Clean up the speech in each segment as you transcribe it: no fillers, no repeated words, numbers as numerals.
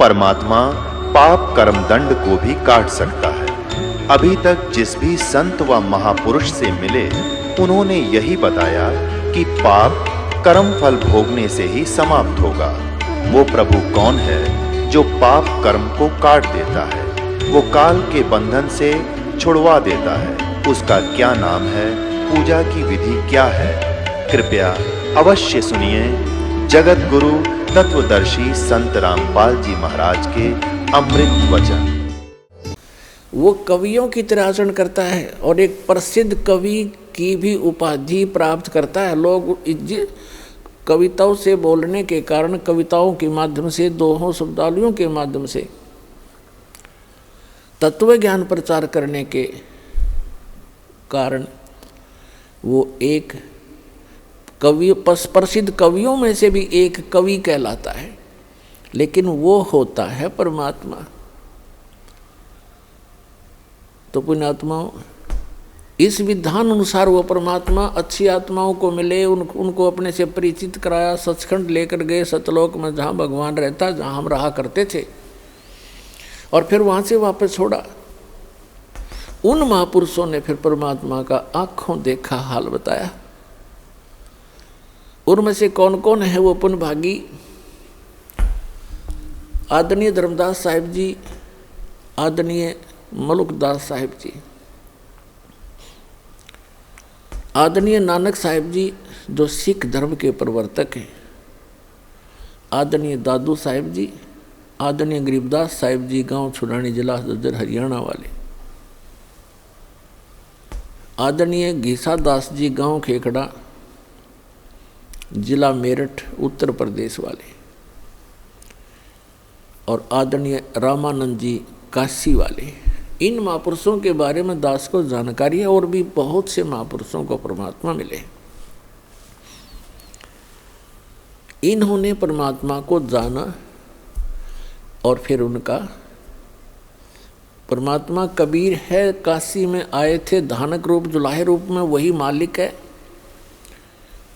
परमात्मा पाप कर्म दंड को भी काट सकता है। अभी तक जिस भी संत व महापुरुष से मिले, उन्होंने यही बताया कि पाप कर्म फल भोगने से ही समाप्त होगा। वो प्रभु कौन है जो पाप कर्म को काट देता है, वो काल के बंधन से छुड़वा देता है? उसका क्या नाम है, पूजा की विधि क्या है? कृपया अवश्य सुनिए जगत गुरु तत्वदर्शी संत रामपाल जी महाराज के अमृत वचन। वो कवियों की तरह आचरण करता है और एक प्रसिद्ध कवि की भी उपाधि प्राप्त करता है। लोग कविताओं से बोलने के कारण, कविताओं के माध्यम से, दोहों शब्दावलियों के माध्यम से तत्व ज्ञान प्रचार करने के कारण वो एक कवि, प्रसिद्ध कवियों में से भी एक कवि कहलाता है। लेकिन वो होता है परमात्मा। तो पुण्यात्माओं, इस विधान अनुसार वो परमात्मा अच्छी आत्माओं को मिले, उनको अपने से परिचित कराया, सचखंड लेकर गए सतलोक में, जहाँ भगवान रहता, जहाँ हम रहा करते थे, और फिर वहाँ से वापस छोड़ा। उन महापुरुषों ने फिर परमात्मा का आंखों देखा हाल बताया। उनमें से कौन कौन है वो पुण्य भागी? आदरणीय धर्मदास साहिब जी, आदरणीय मलुकदास साहिब जी, आदरणीय नानक साहिब जी जो सिख धर्म के प्रवर्तक हैं, आदरणीय दादू साहिब जी, आदरणीय गरीबदास साहिब जी गांव छुड़ानी जिला झज्जर हरियाणा वाले, आदरणीय घीसा दास जी गांव खेखड़ा जिला मेरठ उत्तर प्रदेश वाले, और आदरणीय रामानंद जी काशी वाले। इन महापुरुषों के बारे में दास को जानकारी है, और भी बहुत से महापुरुषों को परमात्मा मिले। इन्होंने परमात्मा को जाना और फिर उनका परमात्मा कबीर है, काशी में आए थे धानक रूप, जुलाहे रूप में, वही मालिक है।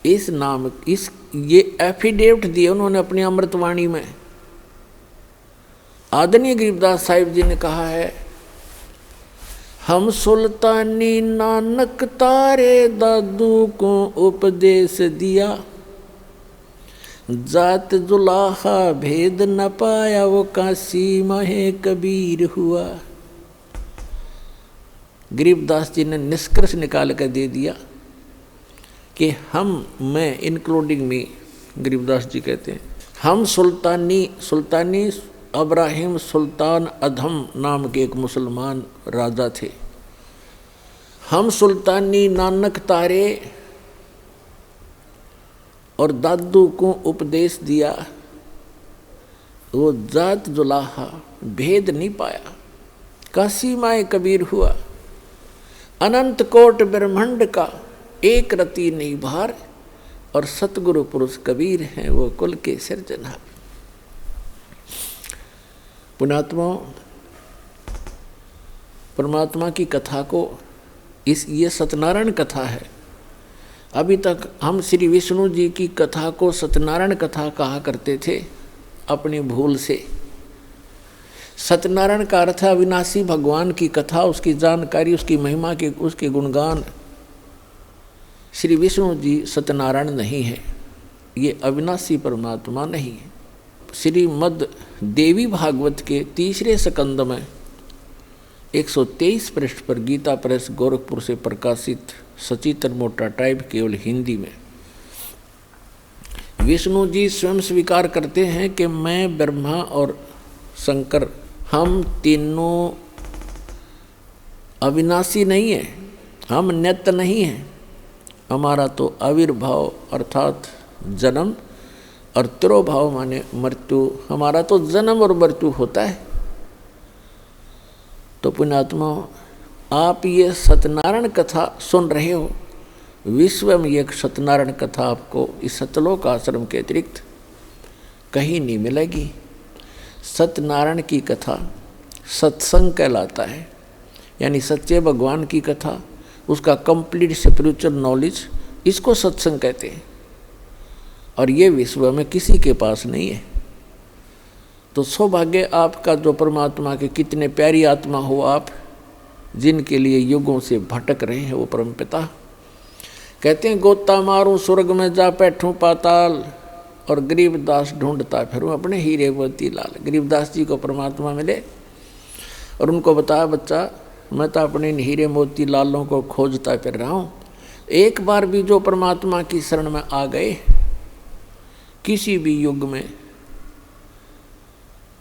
इस नाम ये एफिडेविट दिए उन्होंने अपनी अमृतवाणी में। आदरणीय गरीबदास साहिब जी ने कहा है, हम सुल्तानी नानक तारे दादू को उपदेश दिया, जात जुलाहा भेद न पाया, वो काशी महे कबीर हुआ। गरीबदास जी ने निष्कर्ष निकाल कर दे दिया कि मैं इंक्लूडिंग मी, गरीबदास जी कहते हैं, हम सुल्तानी अब्राहिम सुल्तान अधम नाम के एक मुसलमान राजा थे। हम सुल्तानी नानक तारे और दादू को उपदेश दिया, वो जात जुलाहा भेद नहीं पाया, काशी माए कबीर हुआ। अनंत कोट ब्रह्मांड का एक रति नहीं भार, और सतगुरु पुरुष कबीर हैं वो कुल के सिरजनहार। पुण्यात्माओं, परमात्मा की कथा को ये सत्यनारायण कथा है। अभी तक हम श्री विष्णु जी की कथा को सत्यनारायण कथा कहा करते थे अपनी भूल से। सत्यनारायण का अर्थ है अविनाशी भगवान की कथा, उसकी जानकारी, उसकी महिमा के, उसके गुणगान। श्री विष्णु जी सत्यनारायण नहीं है, ये अविनाशी परमात्मा नहीं है। श्रीमद् देवी भागवत के तीसरे स्कंद में 123 पृष्ठ पर गीता प्रेस गोरखपुर से प्रकाशित सचित्र मोटा टाइप केवल हिंदी में विष्णु जी स्वयं स्वीकार करते हैं कि मैं, ब्रह्मा और शंकर, हम तीनों अविनाशी नहीं है, हम नित्य नहीं हैं। हमारा तो आविर्भाव अर्थात जन्म और तिरोभाव माने मृत्यु, हमारा तो जन्म और मृत्यु होता है। तो पुण्यात्मा, आप ये सत्यनारायण कथा सुन रहे हो, विश्व में एक सत्यनारायण कथा आपको इस सतलोक आश्रम के अतिरिक्त कहीं नहीं मिलेगी। सत्यनारायण की कथा सत्संग कहलाता है, यानी सच्चे भगवान की कथा, उसका कंप्लीट स्पिरिचुअल नॉलेज, इसको सत्संग कहते हैं। और ये विश्व में किसी के पास नहीं है। तो सौभाग्य आपका जो परमात्मा के कितने प्यारी आत्मा हो आप, जिनके लिए युगों से भटक रहे हैं वो परमपिता। कहते हैं गोता मारूं स्वर्ग में जा बैठूं पाताल, और गरीबदास ढूंढता फिरूं अपने हीरे मोती लाल। गरीबदास जी को परमात्मा मिले और उनको बताया, बच्चा मैं तो अपने इन हीरे मोती लालों को खोजता फिर रहा हूँ। एक बार भी जो परमात्मा की शरण में आ गए किसी भी युग में,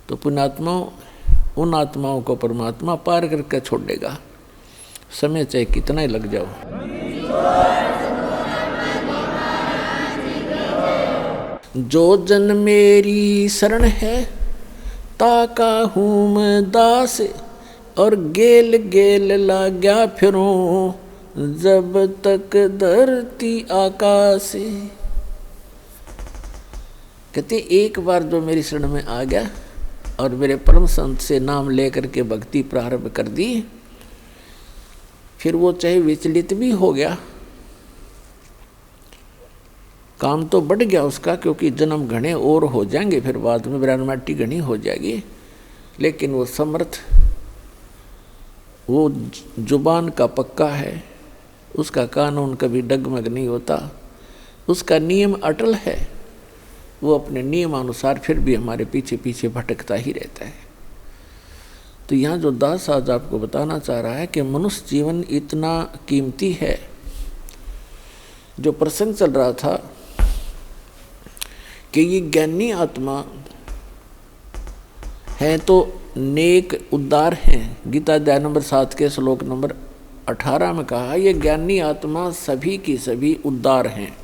तो पुण्यात्माओं उन आत्माओं को परमात्मा पार करके छोड़ देगा, समय चाहे कितना ही लग जाओ। जो जन मेरी शरण है ताका हूँ मैं दास, और गेल गेल लाग्या फिरूं जब तक धरती आकाश। कहते एक बार जो मेरी शरण में आ गया और मेरे परम संत से नाम लेकर के भक्ति प्रारंभ कर दी, फिर वो चाहे विचलित भी हो गया, काम तो बढ़ गया उसका, क्योंकि जन्म घने और हो जाएंगे, फिर बाद में ब्रह्माटी घनी हो जाएगी, लेकिन वो समर्थ, वो जुबान का पक्का है, उसका कानून कभी डगमग नहीं होता, उसका नियम अटल है, वो अपने नियमानुसार फिर भी हमारे पीछे पीछे भटकता ही रहता है। तो यहाँ जो दास आज आपको बताना चाह रहा है कि मनुष्य जीवन इतना कीमती है। जो प्रसंग चल रहा था कि ये ज्ञानी आत्मा है तो नेक उद्धार हैं। गीता अध्याय नंबर 7 के श्लोक नंबर 18 में कहा, ये ज्ञानी आत्मा सभी की सभी उद्धार हैं,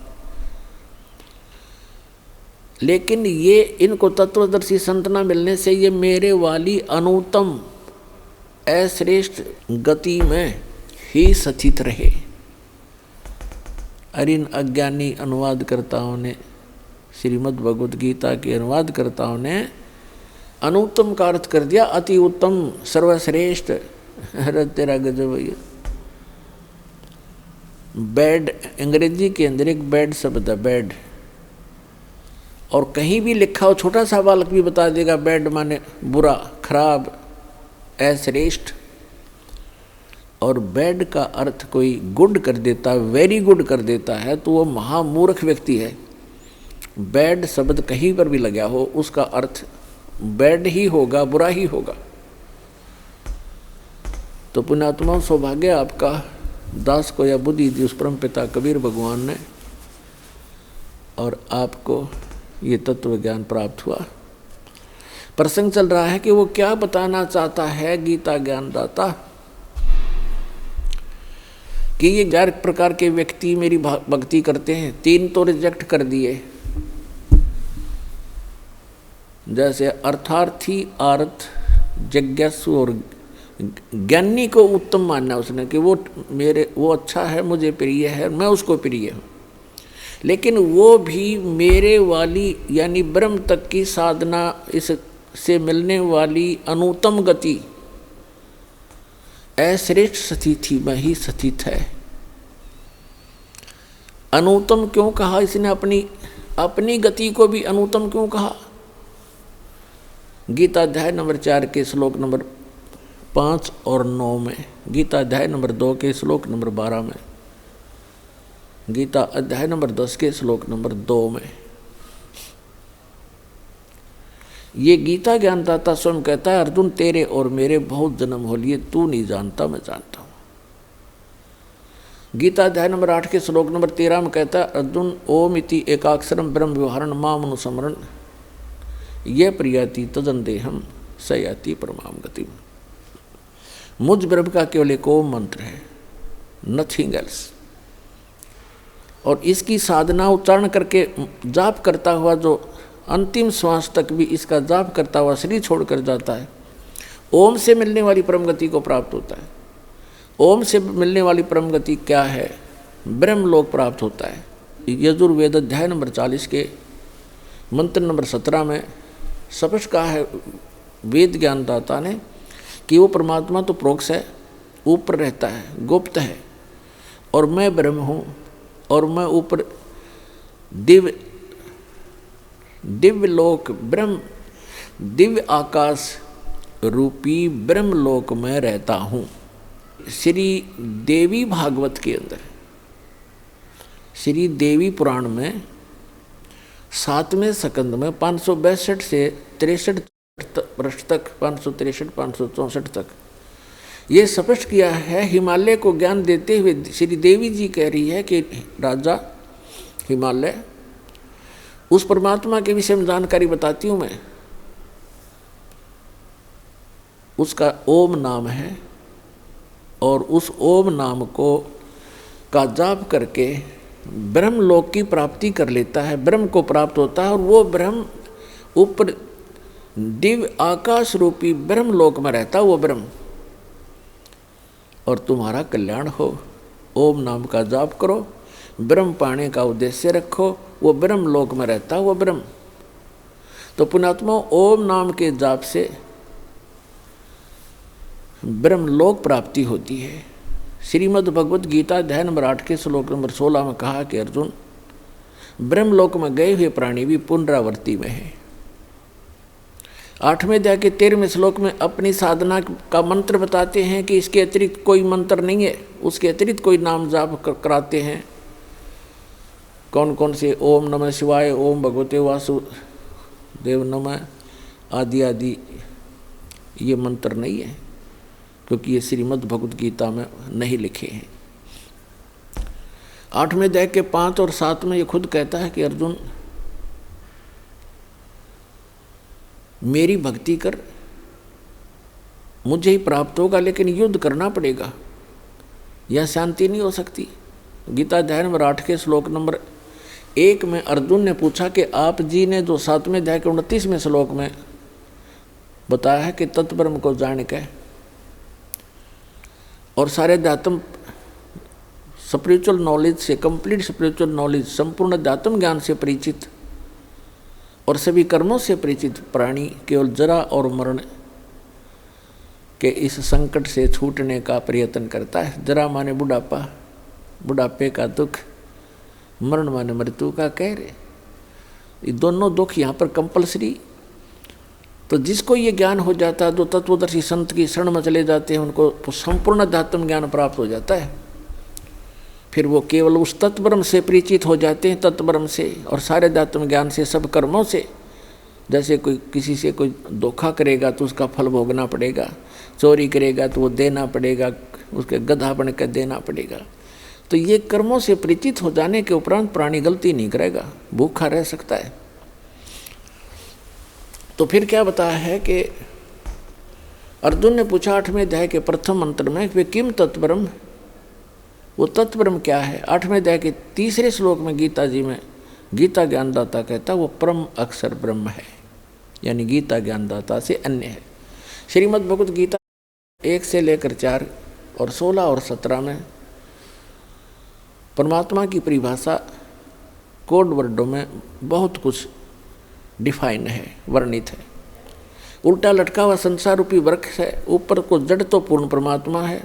लेकिन ये इनको तत्वदर्शी संत न मिलने से ये मेरे वाली अनुत्तम अश्रेष्ठ गति में ही स्थित रहे। और इन अज्ञानी अनुवादकर्ताओं ने, श्रीमद् भगवद गीता के अनुवादकर्ताओं ने अनुत्तम का अर्थ कर दिया अति उत्तम, सर्वश्रेष्ठ। अरे तेरा गजब है। बैड, अंग्रेजी के अंदर एक बैड शब्द है, बैड, और कहीं भी लिखा हो, छोटा सा बालक भी बता देगा बैड माने बुरा, खराब, अश्रेष्ठ। और बैड का अर्थ कोई गुड कर देता है, वेरी गुड कर देता है, तो वो महामूर्ख व्यक्ति है। बैड शब्द कहीं पर भी लगा हो उसका अर्थ बैड ही होगा, बुरा ही होगा। तो पुण्यात्मा सौभाग्य आपका, दास को यह बुद्धि दी उस परम पिता कबीर भगवान ने, और आपको ये तत्व ज्ञान प्राप्त हुआ। प्रसंग चल रहा है कि वो क्या बताना चाहता है गीता ज्ञानदाता, कि ये 11 प्रकार के व्यक्ति मेरी भक्ति करते हैं, 3 तो रिजेक्ट कर दिए, जैसे अर्थार्थी, आर्थ, जिज्ञासु और ज्ञानी को उत्तम मानना उसने, कि वो अच्छा है, मुझे प्रिय है, मैं उसको प्रिय हूँ, लेकिन वो भी मेरे वाली यानी ब्रह्म तक की साधना, इससे मिलने वाली अनुत्तम गति, अश्रेष्ठ स्थिति में ही स्थित है। अनुत्तम क्यों कहा इसने? अपनी गति को भी अनुत्तम क्यों कहा? गीता अध्याय नंबर 4 के श्लोक नंबर 5 और 9 में, गीता अध्याय नंबर 2 के श्लोक नंबर 12 में, गीता अध्याय नंबर 10 के श्लोक नंबर 2 में, ये गीता ज्ञानदाता स्वयं कहता है, अर्जुन तेरे और मेरे बहुत जन्म हो लिए, तू नहीं जानता, मैं जानता हूँ। गीता अध्याय नंबर 8 के श्लोक नंबर 13 में कहता है, अर्जुन ओम इति एकाक्षरम ब्रह्म व्यवहारण माम अनुस्मरण ये प्रियाति तदन देहम सयाति परमाम गति। मुझ ब्रह्म का केवल एक ओम मंत्र है, नथिंग एल्स। और इसकी साधना उच्चारण करके जाप करता हुआ जो अंतिम श्वास तक भी इसका जाप करता हुआ शरीर छोड़कर जाता है, ओम से मिलने वाली परम गति को प्राप्त होता है। ओम से मिलने वाली परम गति क्या है? ब्रह्मलोक प्राप्त होता है। यजुर्वेद अध्याय नंबर 40 के मंत्र नंबर 17 में स्पष्ट कहा है वेद ज्ञानदाता ने कि वो परमात्मा तो प्रोक्ष है, ऊपर रहता है, गुप्त है, और मैं ब्रह्म हूँ, और मैं ऊपर दिव्य लोक ब्रह्म दिव्य आकाश रूपी ब्रह्मलोक में रहता हूँ। श्री देवी भागवत के अंदर, श्री देवी पुराण में 7वें स्कंद में 562 से 63 पृष्ठ तक, 563 564 तक ये स्पष्ट किया है। हिमालय को ज्ञान देते हुए श्री देवी जी कह रही है कि राजा हिमालय, उस परमात्मा के विषय में जानकारी बताती हूँ मैं। उसका ओम नाम है और उस ओम नाम को का जाप करके ब्रह्मलोक की प्राप्ति कर लेता है, ब्रह्म को प्राप्त होता है और वो ब्रह्म ऊपर दिव्य आकाश रूपी ब्रह्मलोक में रहता है वो ब्रह्म, और तुम्हारा कल्याण हो। ओम नाम का जाप करो, ब्रह्म पाने का उद्देश्य रखो, वो ब्रह्मलोक में रहता है वो ब्रह्म। तो पुण्यात्मा, ओम नाम के जाप से ब्रह्मलोक प्राप्ति होती है। श्रीमद् भगवत गीता अध्याय नंबर 8 के श्लोक नंबर 16 में कहा कि अर्जुन, ब्रह्मलोक में गए हुए प्राणी भी पुनरावृत्ति में है। 8वें अध्याय के 13वें श्लोक में अपनी साधना का मंत्र बताते हैं कि इसके अतिरिक्त कोई मंत्र नहीं है, उसके अतिरिक्त कोई नाम जाप कराते हैं। कौन कौन से? ओम नमः शिवाय, ओम भगवते वासुदेव नमः आदि आदि ये मंत्र नहीं है, क्योंकि ये श्रीमद् भगवत गीता में नहीं लिखे हैं। 8वें अध्याय के 5 और 7 में ये खुद कहता है कि अर्जुन, मेरी भक्ति कर, मुझे ही प्राप्त होगा, लेकिन युद्ध करना पड़ेगा, यह शांति नहीं हो सकती। गीता अध्याय नंबर 8 के श्लोक नंबर 1 में अर्जुन ने पूछा कि आप जी ने जो 7वें अध्याय के 29वें श्लोक में बताया है कि तत्ब्रह्म को जान के और सारे अध्यात्म स्पिरिचुअल नॉलेज से, कंप्लीट स्पिरिचुअल नॉलेज, संपूर्ण अध्यात्म ज्ञान से परिचित और सभी कर्मों से परिचित प्राणी केवल जरा और मरण के इस संकट से छूटने का प्रयत्न करता है। जरा माने बुढ़ापा, बुढ़ापे का दुख, मरण माने मृत्यु का कहर। ये दोनों दुख यहाँ पर कंपलसरी। तो जिसको ये ज्ञान हो जाता है, जो तत्वदर्शी संत की शरण में चले जाते हैं, उनको संपूर्ण अध्यात्म ज्ञान प्राप्त हो जाता है। फिर वो केवल उस तत्ब्रह्म से परिचित हो जाते हैं, तत्ब्रह्म से और सारे अध्यात्म ज्ञान से, सब कर्मों से। जैसे कोई किसी से कोई धोखा करेगा तो उसका फल भोगना पड़ेगा, चोरी करेगा तो वो देना पड़ेगा, उसके गधा बन कर देना पड़ेगा। तो ये कर्मों से परिचित हो जाने के उपरांत प्राणी गलती नहीं करेगा, भूखा रह सकता है। तो फिर क्या बताया है कि अर्जुन ने पूछा 8वें अध्याय के प्रथम मंत्र में, वे किम तत्ब्रह्म, वो तत्ब्रह्म क्या है? 8वें अध्याय के 3रे श्लोक में गीता जी में गीता ज्ञानदाता कहता वो परम अक्षर ब्रह्म है, यानी गीता ज्ञानदाता से अन्य है। श्रीमद् भगवत गीता 1 से लेकर 4 और 16 और 17 में परमात्मा की परिभाषा कोड वर्डों में बहुत कुछ डिफाइन है, वर्णित है। उल्टा लटका हुआ संसार रूपी वृक्ष है, ऊपर को जड़ तो पूर्ण परमात्मा है,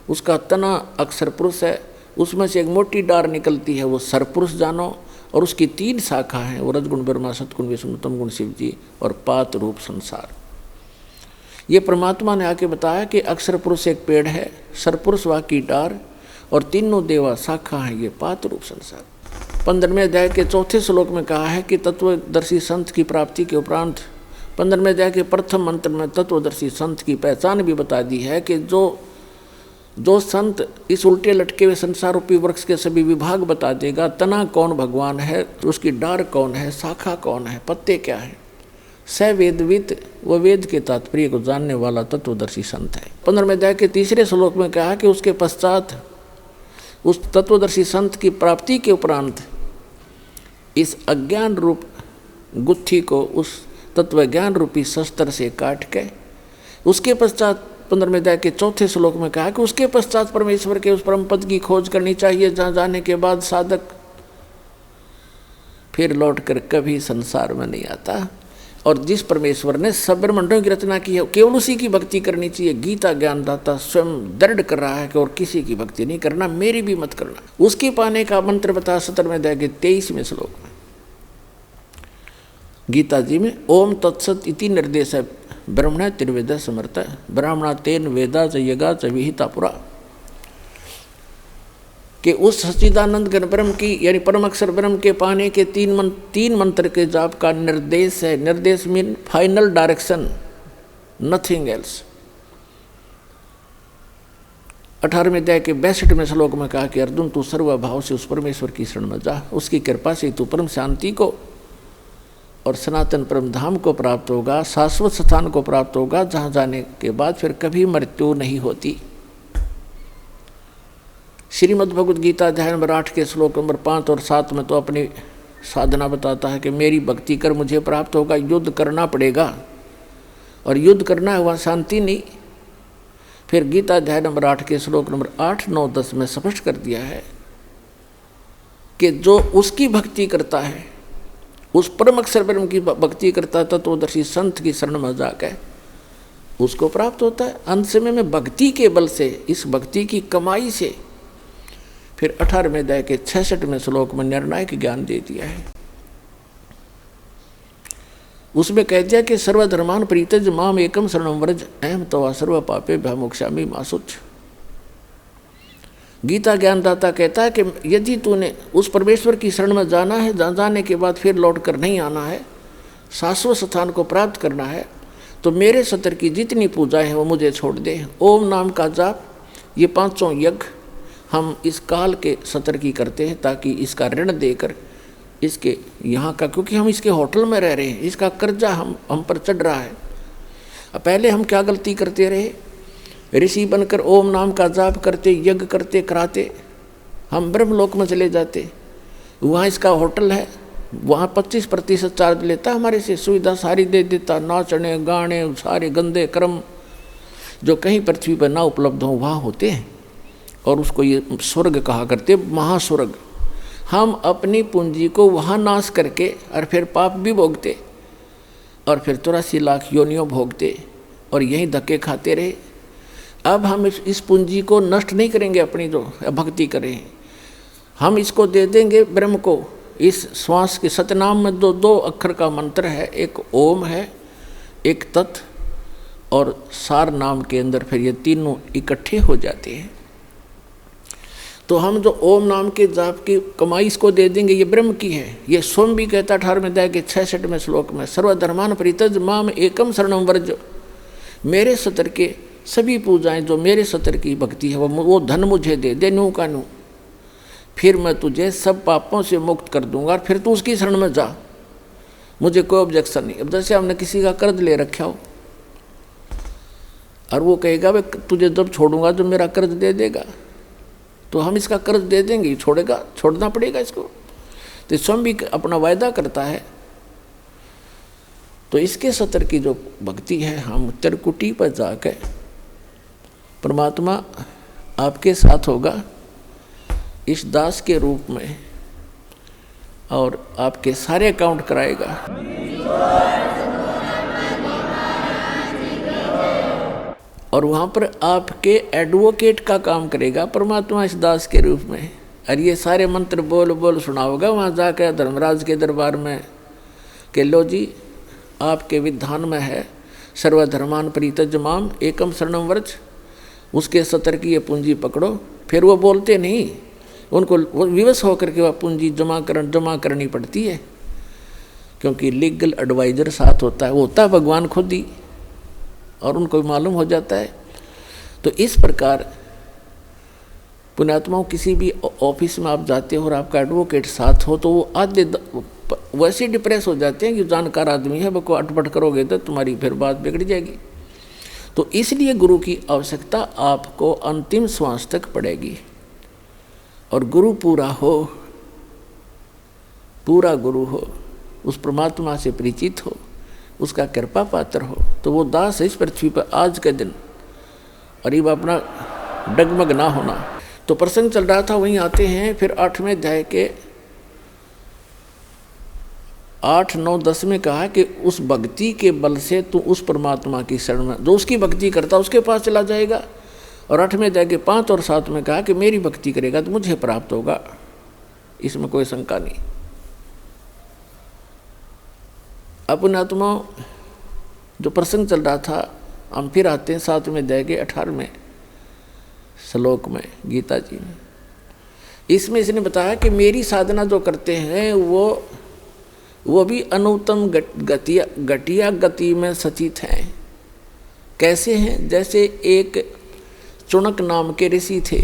उसका तना अक्षर पुरुष है, उसमें से एक मोटी डार निकलती है, वो सरपुरुष जानो, और उसकी 3 शाखा हैं, वो रजगुण ब्रह्मा, सतगुण विष्णु, तमगुण शिव जी और पात रूप संसार। ये परमात्मा ने आके बताया कि अक्षर पुरुष एक पेड़ है, सरपुरुष वा की डार और तीनों देवा शाखा हैं, ये पात रूप संसार। 15वें अध्याय के 4थे श्लोक में कहा है कि तत्वदर्शी संत की प्राप्ति के उपरांत 15वें अध्याय के प्रथम मंत्र में तत्वदर्शी संत की पहचान भी बता दी है कि जो संत इस उल्टे लटके हुए संसार रूपी वृक्ष के सभी विभाग बता देगा, तना कौन भगवान है, उसकी डार कौन है, शाखा कौन है, पत्ते क्या है, स वेदविद, वो वेद के तात्पर्य को जानने वाला तत्वदर्शी संत है। 15वें अध्याय के 3रे श्लोक में कहा कि उसके पश्चात उस तत्वदर्शी संत की प्राप्ति के उपरांत इस अज्ञान रूप गुत्थी को उस तत्वज्ञान रूपी शस्त्र से काट के, उसके पश्चात 15वें अध्याय के 4थे श्लोक में कहा कि उसके पश्चात परमेश्वर के उस परम पद की खोज करनी चाहिए, जहाँ जाने के बाद साधक फिर लौट कर कभी संसार में नहीं आता। और जिस परमेश्वर ने सब ब्रह्मांडों की रचना की है, केवल उसी की भक्ति करनी चाहिए। गीता ज्ञानदाता स्वयं दृढ़ कर रहा है कि और किसी की भक्ति नहीं करना, मेरी भी मत करना। उसके पाने का मंत्र बता 17वें अध्याय के 23वें श्लोक में, गीता जी में ओम तत्सत इति निर्देश है ब्रह्मण त्रिवेद समर्थ ब्राह्मणा तेन वेदा च यगा च विहिता पुरा, कि उस सच्चिदानंद घन ब्रह्म की यानी परम अक्षर ब्रह्म के पाने के तीन मंत्र के जाप का निर्देश है। निर्देश mean final direction, nothing else. 18वें अध्याय के 62वें श्लोक में कहा कि अर्जुन तू सर्वभाव से उस परमेश्वर की शरण में जा, उसकी कृपा से तू परम शांति को और सनातन परम धाम को प्राप्त होगा, शाश्वत स्थान को प्राप्त होगा, जहाँ जाने के बाद फिर कभी मृत्यु नहीं होती। श्रीमद् भगवद गीता अध्याय नंबर 8 के श्लोक नंबर 5 और 7 में तो अपनी साधना बताता है कि मेरी भक्ति कर मुझे प्राप्त होगा, युद्ध करना पड़ेगा, और युद्ध करना है वहाँ शांति नहीं। फिर गीता अध्याय नंबर 8 के श्लोक नंबर 8, 9, 10 में स्पष्ट कर दिया है कि जो उसकी भक्ति करता है, उस परम अक्षर ब्रह्म की भक्ति करता है, तत्वदर्शी संत की शरण में जाकर उसको प्राप्त होता है। अंत समय में भक्ति के बल से, इस भक्ति की कमाई से फिर 18वें अध्याय के 66वें श्लोक में निर्णायक ज्ञान दे दिया है। उसमें कह दिया कि सर्वधर्मान परित्यज माम एकम शरणम व्रज अहम तवा सर्व पापे भयमोक्षामि मा शुच। गीता ज्ञानदाता कहता है कि यदि तूने उस परमेश्वर की शरण में जाना है, जाने के बाद फिर लौट कर नहीं आना है, शाश्वत स्थान को प्राप्त करना है, तो मेरे सतर की जितनी पूजाएं हैं वो मुझे छोड़ दे। ओम नाम का जाप, ये 500 यज्ञ हम इस काल के सतर की करते हैं, ताकि इसका ऋण देकर इसके यहाँ का, क्योंकि हम इसके होटल में रह रहे हैं, इसका कर्जा हम पर चढ़ रहा है। पहले हम क्या गलती करते रहे, ऋषि बनकर ओम नाम का जाप करते, यज्ञ करते कराते हम ब्रह्मलोक में चले जाते। वहाँ इसका होटल है, वहाँ 25% चार्ज लेता, हमारे से सुविधा सारी दे देता, नाचने गाने सारे गंदे कर्म जो कहीं पृथ्वी पर ना उपलब्ध हों वहाँ होते हैं, और उसको ये स्वर्ग कहा करते, महास्वर्ग। हम अपनी पूंजी को वहाँ नाश करके और फिर पाप भी भोगते, और फिर 83 लाख योनियों भोगते, और यहीं धक्के खाते रहे। अब हम इस पूंजी को नष्ट नहीं करेंगे, अपनी जो भक्ति करें, हम इसको दे देंगे ब्रह्म को। इस श्वास के सतनाम में दो अक्षर का मंत्र है, एक ओम है, एक तत्, और सार नाम के अंदर फिर ये तीनों इकट्ठे हो जाते हैं। तो हम जो ओम नाम के जाप की कमाई इसको दे देंगे, ये ब्रह्म की है। ये स्वयं भी कहता 18वें अध्याय के 66वें श्लोक में, सर्वधर्मान परित्यज माम एकम शरणम व्रज, मेरे सतर के सभी पूजाएं, जो मेरे सतर की भक्ति है वो धन मुझे दे दे, नू का नू, फिर मैं तुझे सब पापों से मुक्त कर दूंगा, और फिर तू उसकी शरण में जा, मुझे कोई ऑब्जेक्शन नहीं। अब जैसे हमने किसी का कर्ज ले रखा हो और वो कहेगा भाई तुझे जब छोड़ूंगा तो मेरा कर्ज दे देगा, तो हम इसका कर्ज दे देंगे, छोड़ेगा, छोड़ना पड़ेगा इसको। तो स्वयं भी अपना वायदा करता है। तो इसके सतर की जो भक्ति है, हम त्रिकुटी पर जाकर परमात्मा आपके साथ होगा इस दास के रूप में, और आपके सारे अकाउंट कराएगा। और वहाँ पर आपके एडवोकेट का काम करेगा परमात्मा इस दास के रूप में, और ये सारे मंत्र बोल बोल सुनाओगा वहाँ जाकर धर्मराज के दरबार में कि लो जी आपके विधान में है सर्वधर्मान परित्यज माम एकम शरणम व्रज, उसके सतर की ये पूंजी पकड़ो। फिर वो बोलते नहीं, उनको विवश होकर के वह पूंजी जमा करनी पड़ती है, क्योंकि लीगल एडवाइजर साथ होता है, वो होता है भगवान खुद ही, और उनको मालूम हो जाता है। तो इस प्रकार पुण्यात्माओं, किसी भी ऑफिस में आप जाते हो और आपका एडवोकेट साथ हो, तो वो आधे वैसे डिप्रेस हो जाते हैं कि जानकार आदमी है, वो को अटपट करोगे तो तुम्हारी फिर बात बिगड़ जाएगी। तो इसलिए गुरु की आवश्यकता आपको अंतिम श्वास तक पड़ेगी, और गुरु पूरा हो, पूरा गुरु हो, उस परमात्मा से परिचित हो, उसका कृपा पात्र हो, तो वो दास है इस पृथ्वी पर आज के दिन, और ये अपना डगमग ना होना। तो प्रसंग चल रहा था, वहीं आते हैं फिर 8वें अध्याय के 8, 9, 10 में कहा कि उस भक्ति के बल से तू उस परमात्मा की शरण में, जो उसकी भक्ति करता उसके पास चला जाएगा। और 8वें अध्याय के 5 और 7 में कहा कि मेरी भक्ति करेगा तो मुझे प्राप्त होगा, इसमें कोई शंका नहीं। अपने आत्मा जो प्रसंग चल रहा था, हम फिर आते हैं 7वें अध्याय के 18वें श्लोक में गीता जी में। इसमें इसने बताया कि मेरी साधना जो करते हैं वो भी अनुत्तम घटिया गति में सचित हैं। कैसे हैं? जैसे एक चुनक नाम के ऋषि थे,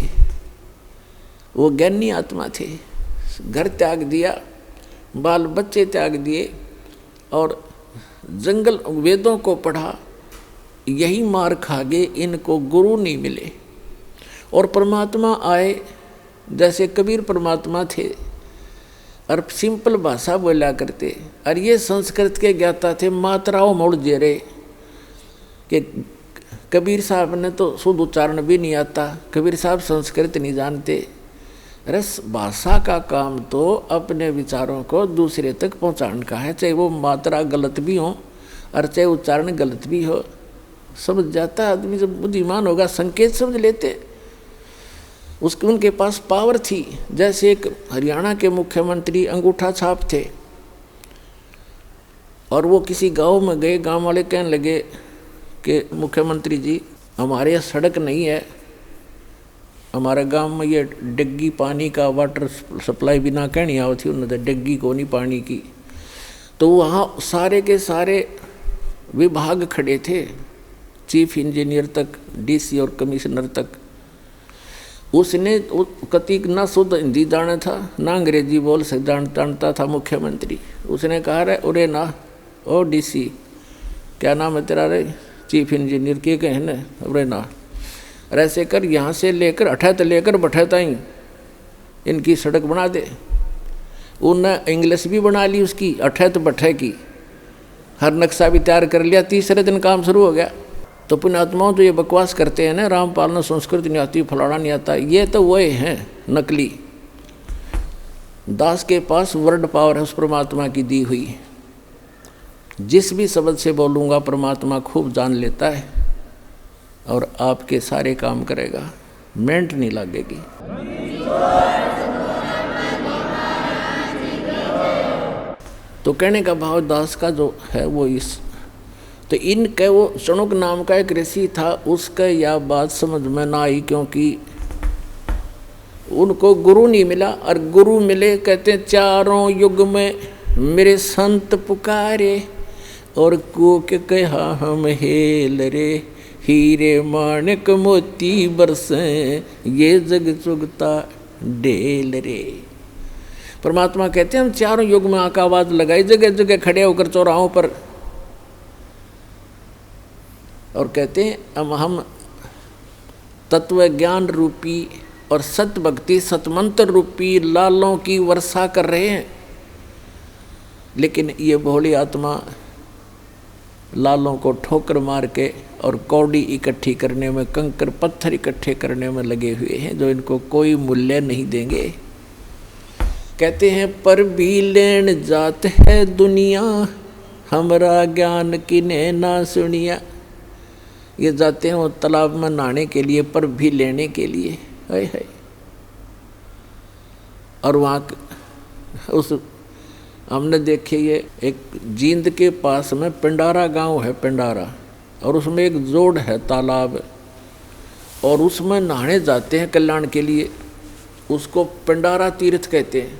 वो ज्ञानी आत्मा थे, घर त्याग दिया, बाल बच्चे त्याग दिए और जंगल वेदों को पढ़ा, यही मार खा गए, इनको गुरु नहीं मिले। और परमात्मा आए, जैसे कबीर परमात्मा थे और सिंपल भाषा बोला करते, और ये संस्कृत के ज्ञाता थे, मात्राओं मोड़ जे रहे कि कबीर साहब ने तो शुद्ध उच्चारण भी नहीं आता, कबीर साहब संस्कृत नहीं जानते। रस भाषा का काम तो अपने विचारों को दूसरे तक पहुंचाने का है, चाहे वो मात्रा गलत भी हो और चाहे उच्चारण गलत भी हो। समझ जाता आदमी, जब बुद्धिमान होगा संकेत समझ लेते। उसके उनके पास पावर थी। जैसे एक हरियाणा के मुख्यमंत्री अंगूठा छाप थे, और वो किसी गांव में गए, गांव वाले कहने लगे कि मुख्यमंत्री जी, हमारे यहाँ सड़क नहीं है, हमारे गांव में ये डिग्गी पानी का वाटर सप्लाई भी ना कहनी आओ थी उन्होंने, डिग्गी को नहीं पानी की। तो वहाँ सारे के सारे विभाग खड़े थे, चीफ इंजीनियर तक, डीसी और कमिश्नर तक। उसने कति ना शुद्ध हिंदी जाना था, ना अंग्रेजी बोल जानता था मुख्यमंत्री। उसने कहा रे उरे ना, ओ डीसी क्या नाम है तेरा रे, चीफ इंजीनियर के कहने, उरे ना ऐसे कर, यहाँ से लेकर अठैत लेकर बठैता ही इनकी सड़क बना दे। उन्हें इंग्लिश भी बना ली उसकी, अठैत बठै की, हर नक्शा भी तैयार कर लिया। तीसरे दिन काम शुरू हो गया। तो पुण्यात्माओं तो ये बकवास करते हैं ना, रामपाल ने संस्कृत नहीं आती, फलाना नहीं आता, ये तो वही हैं नकली। दास के पास वर्ड पावर है उस परमात्मा की दी हुई। जिस भी शब्द से बोलूँगा परमात्मा खूब जान लेता है और आपके सारे काम करेगा, मेंट नहीं लगेगी। तो कहने का भाव दास का जो है वो इस, तो इनके वो चणुक नाम का एक ऋषि था, उसका यह बात समझ में ना आई, क्योंकि उनको गुरु नहीं मिला। और गुरु मिले, कहते हैं चारों युग में मेरे संत पुकारे, और को के कहा हम हेल रे, हीरे माणिक मोती बरसे, ये जग चुगता ढेल रे। परमात्मा कहते हैं हम चारों युग में आका आवाज लगाई, जगह जगह खड़े होकर चौराहों पर, और कहते हैं अब हम तत्व ज्ञान रूपी और सत भक्ति सतमंत्र रूपी लालों की वर्षा कर रहे हैं। लेकिन ये भोली आत्मा लालों को ठोकर मार के और कौड़ी इकट्ठी करने में, कंकर पत्थर इकट्ठे करने में लगे हुए हैं, जो इनको कोई मूल्य नहीं देंगे। कहते हैं पर भी लेन जात है दुनिया, हमरा ज्ञान किने ना सुनिया। ये जाते हैं वो तालाब में नहाने के लिए, पर भी लेने के लिए, है। और वहाँ उस हमने देखे, ये एक जींद के पास में पिंडारा गांव है, पिंडारा, और उसमें एक जोड़ है तालाब, और उसमें नहाने जाते हैं कल्याण के लिए, उसको पिंडारा तीर्थ कहते हैं।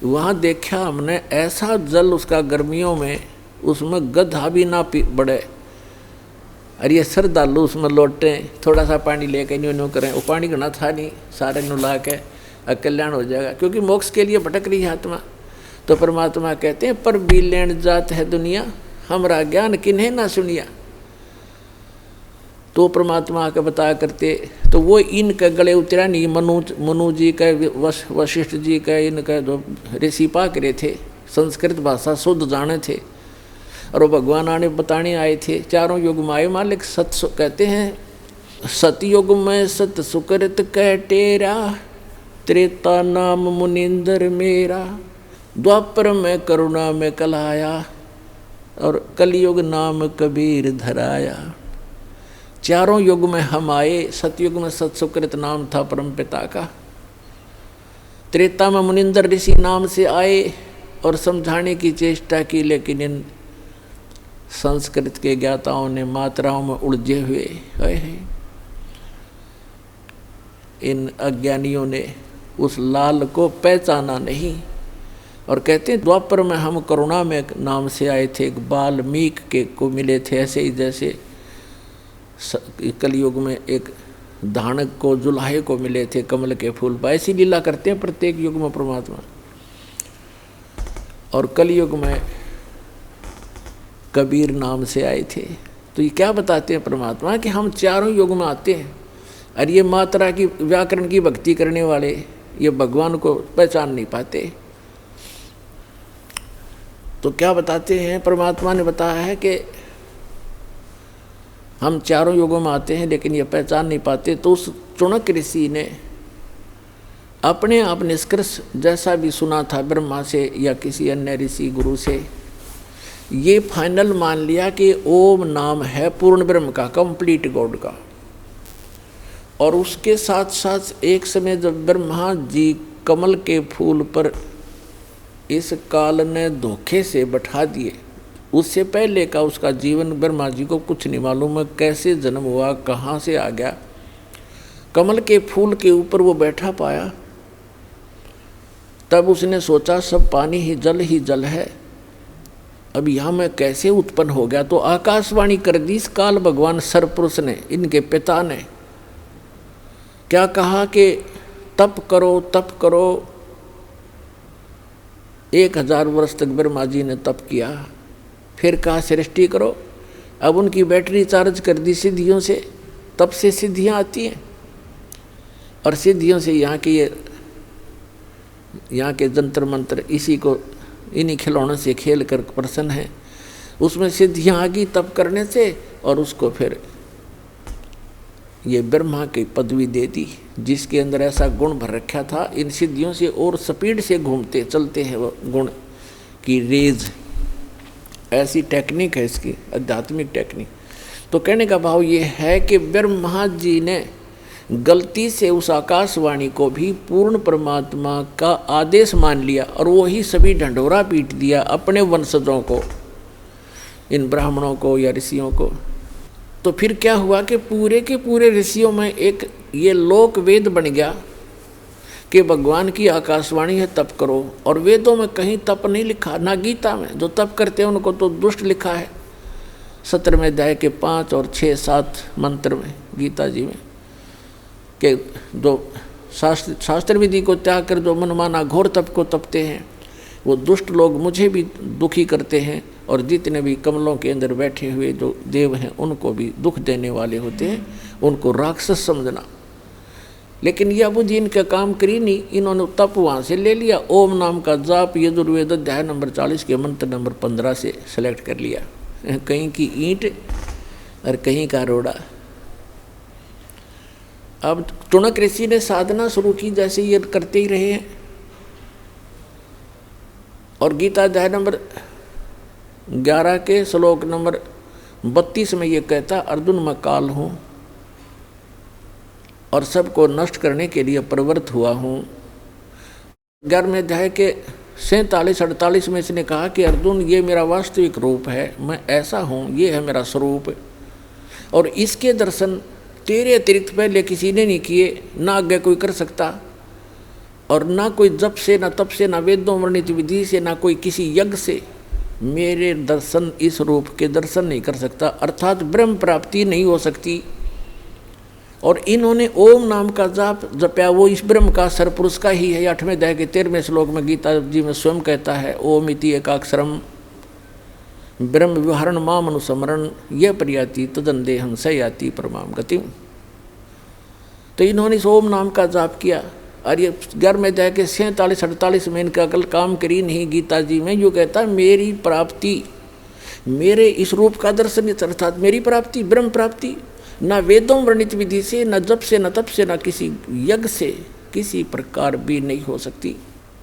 वहाँ देखा हमने ऐसा जल उसका गर्मियों में, उसमें गधा भी ना बढ़े। अरे ये श्रद्धालु उसमें लौटें, थोड़ा सा पानी लेके न्यू करें, वो पानी घना था नहीं, सारे नु ला के कल्याण हो जाएगा, क्योंकि मोक्ष के लिए भटक रही है आत्मा। तो परमात्मा कहते हैं पर भी लेन जात है दुनिया, हमरा ज्ञान किन्हें ना सुनिया। तो परमात्मा आके बताया करते, तो वो इनके गले उतरा नहीं। मनु जी का, वशिष्ठ जी का, इनका जो ऋषि पाक रहे थे, संस्कृत भाषा शुद्ध जाने थे, और वो भगवान आने बताने आए थे। चारों युग में आए मालिक। कहते हैं सतयुग में सत सुकृत कह टेरा, त्रेता नाम मुनिंदर मेरा, द्वापर में करुणा में कलाया, और कलयुग नाम कबीर धराया। चारों युग में हम आए। सतयुग में सतसुकृत नाम था परम पिता का, त्रेता में मुनिंदर ऋषि नाम से आए और समझाने की चेष्टा की, लेकिन इन संस्कृत के ज्ञाताओं ने मात्राओं में उलझे हुए हैं, इन अज्ञानियों ने उस लाल को पहचाना नहीं। और कहते हैं द्वापर में हम करुणा में नाम से आए थे, एक बाल्मीक के को मिले थे, ऐसे ही जैसे कलयुग में एक धानक को जुलाहे को मिले थे कमल के फूल पर। ऐसी लीला करते हैं प्रत्येक युग में परमात्मा। और कलयुग में कबीर नाम से आए थे। तो ये क्या बताते हैं परमात्मा कि हम चारों युग में आते हैं, और ये मात्रा की व्याकरण की भक्ति करने वाले ये भगवान को पहचान नहीं पाते। तो क्या बताते हैं परमात्मा ने बताया है कि हम चारों युगों में आते हैं लेकिन ये पहचान नहीं पाते। तो उस चुनक ऋषि ने अपने आप निष्कर्ष जैसा भी सुना था ब्रह्मा से या किसी अन्य ऋषि गुरु से, ये फाइनल मान लिया कि ओम नाम है पूर्ण ब्रह्म का, कंप्लीट गॉड का। और उसके साथ साथ एक समय जब ब्रह्मा जी कमल के फूल पर इस काल ने धोखे से बैठा दिए, उससे पहले का उसका जीवन ब्रह्मा जी को कुछ नहीं मालूम है, कैसे जन्म हुआ, कहाँ से आ गया। कमल के फूल के ऊपर वो बैठा पाया, तब उसने सोचा सब पानी ही जल है, अब यहाँ मैं कैसे उत्पन्न हो गया। तो आकाशवाणी कर दी इस काल भगवान सरपुरुष ने, इनके पिता ने क्या कहा कि तप करो तप करो। 1000 वर्ष तक ब्रह्मा जी ने तप किया, फिर कहा सृष्टि करो। अब उनकी बैटरी चार्ज कर दी सिद्धियों से, तब से सिद्धियाँ आती हैं, और सिद्धियों से यहाँ के जंतर मंत्र इसी को इन्हीं खिलौनों से खेल कर प्रसन्न है। उसमें सिद्धियाँ आ गई तप करने से, और उसको फिर ये ब्रह्मा की पदवी दे दी, जिसके अंदर ऐसा गुण भर रखा था। इन सिद्धियों से और स्पीड से घूमते चलते हैं वो गुण की रेज, ऐसी टेक्निक है इसकी, आध्यात्मिक टेक्निक। तो कहने का भाव ये है कि ब्रह्मा जी ने गलती से उस आकाशवाणी को भी पूर्ण परमात्मा का आदेश मान लिया, और वही सभी ढंढोरा पीट दिया अपने वंशजों को, इन ब्राह्मणों को या ऋषियों को। तो फिर क्या हुआ कि पूरे के पूरे ऋषियों में एक ये लोक वेद बन गया कि भगवान की आकाशवाणी है तप करो। और वेदों में कहीं तप नहीं लिखा, ना गीता में। जो तप करते हैं उनको तो दुष्ट लिखा है 17वें अध्याय के 5 और 6, 7 मंत्र में गीता जी में, कि जो शास्त्र विधि को त्याग कर जो मनमाना घोर तप को तपते हैं, वो दुष्ट लोग मुझे भी दुखी करते हैं, और जितने भी कमलों के अंदर बैठे हुए जो देव हैं उनको भी दुख देने वाले होते हैं, उनको राक्षस समझना। लेकिन यह बुद्धि इनका काम करी नहीं, इन्होंने तप वहाँ से ले लिया। ओम नाम का जाप यजुर्वेद अध्याय नंबर 40 के मंत्र नंबर 15 से सेलेक्ट कर लिया, कहीं की ईंट और कहीं का रोड़ा। अब टुणक ऋषि ने साधना शुरू की, जैसे ये करते ही रहे हैं। और गीता अध्याय नंबर 11 के श्लोक नंबर 32 में ये कहता, अर्जुन मैं काल हूँ और सबको नष्ट करने के लिए प्रवृत्त हुआ हूँ। 11वें अध्याय के 47-48 में इसने कहा कि अर्जुन ये मेरा वास्तविक रूप है, मैं ऐसा हूँ, ये है मेरा स्वरूप, और इसके दर्शन तेरे अतिरिक्त पहले किसी ने नहीं किए, ना आगे कोई कर सकता, और ना कोई जप से, ना तप से, ना वेदों वर्णित विधि से, ना कोई किसी यज्ञ से मेरे दर्शन, इस रूप के दर्शन नहीं कर सकता, अर्थात ब्रह्म प्राप्ति नहीं हो सकती। और इन्होंने ओम नाम का जाप जपया, वो इस ब्रह्म का सरपुरुष का ही है। 8वें अध्याय के 13वें श्लोक में गीता जी में स्वयं कहता है, ओम इति एकाक्षरम ब्रह्म विहरण माम अनुस्मरण यह प्रयाति तदंदेहं स याति परमाम गतिम। तो इन्होंने इस ओम नाम का जाप किया, और ये 11वें अध्याय के 47-48 में इनका अकल काम करी नहीं। गीता जी में यूँ कहता है, मेरी प्राप्ति, मेरे इस रूप का दर्शन, अर्थात मेरी प्राप्ति, ब्रह्म प्राप्ति, न वेदों वर्णित विधि से, न जप से, न तप से, न किसी यज्ञ से किसी प्रकार भी नहीं हो सकती।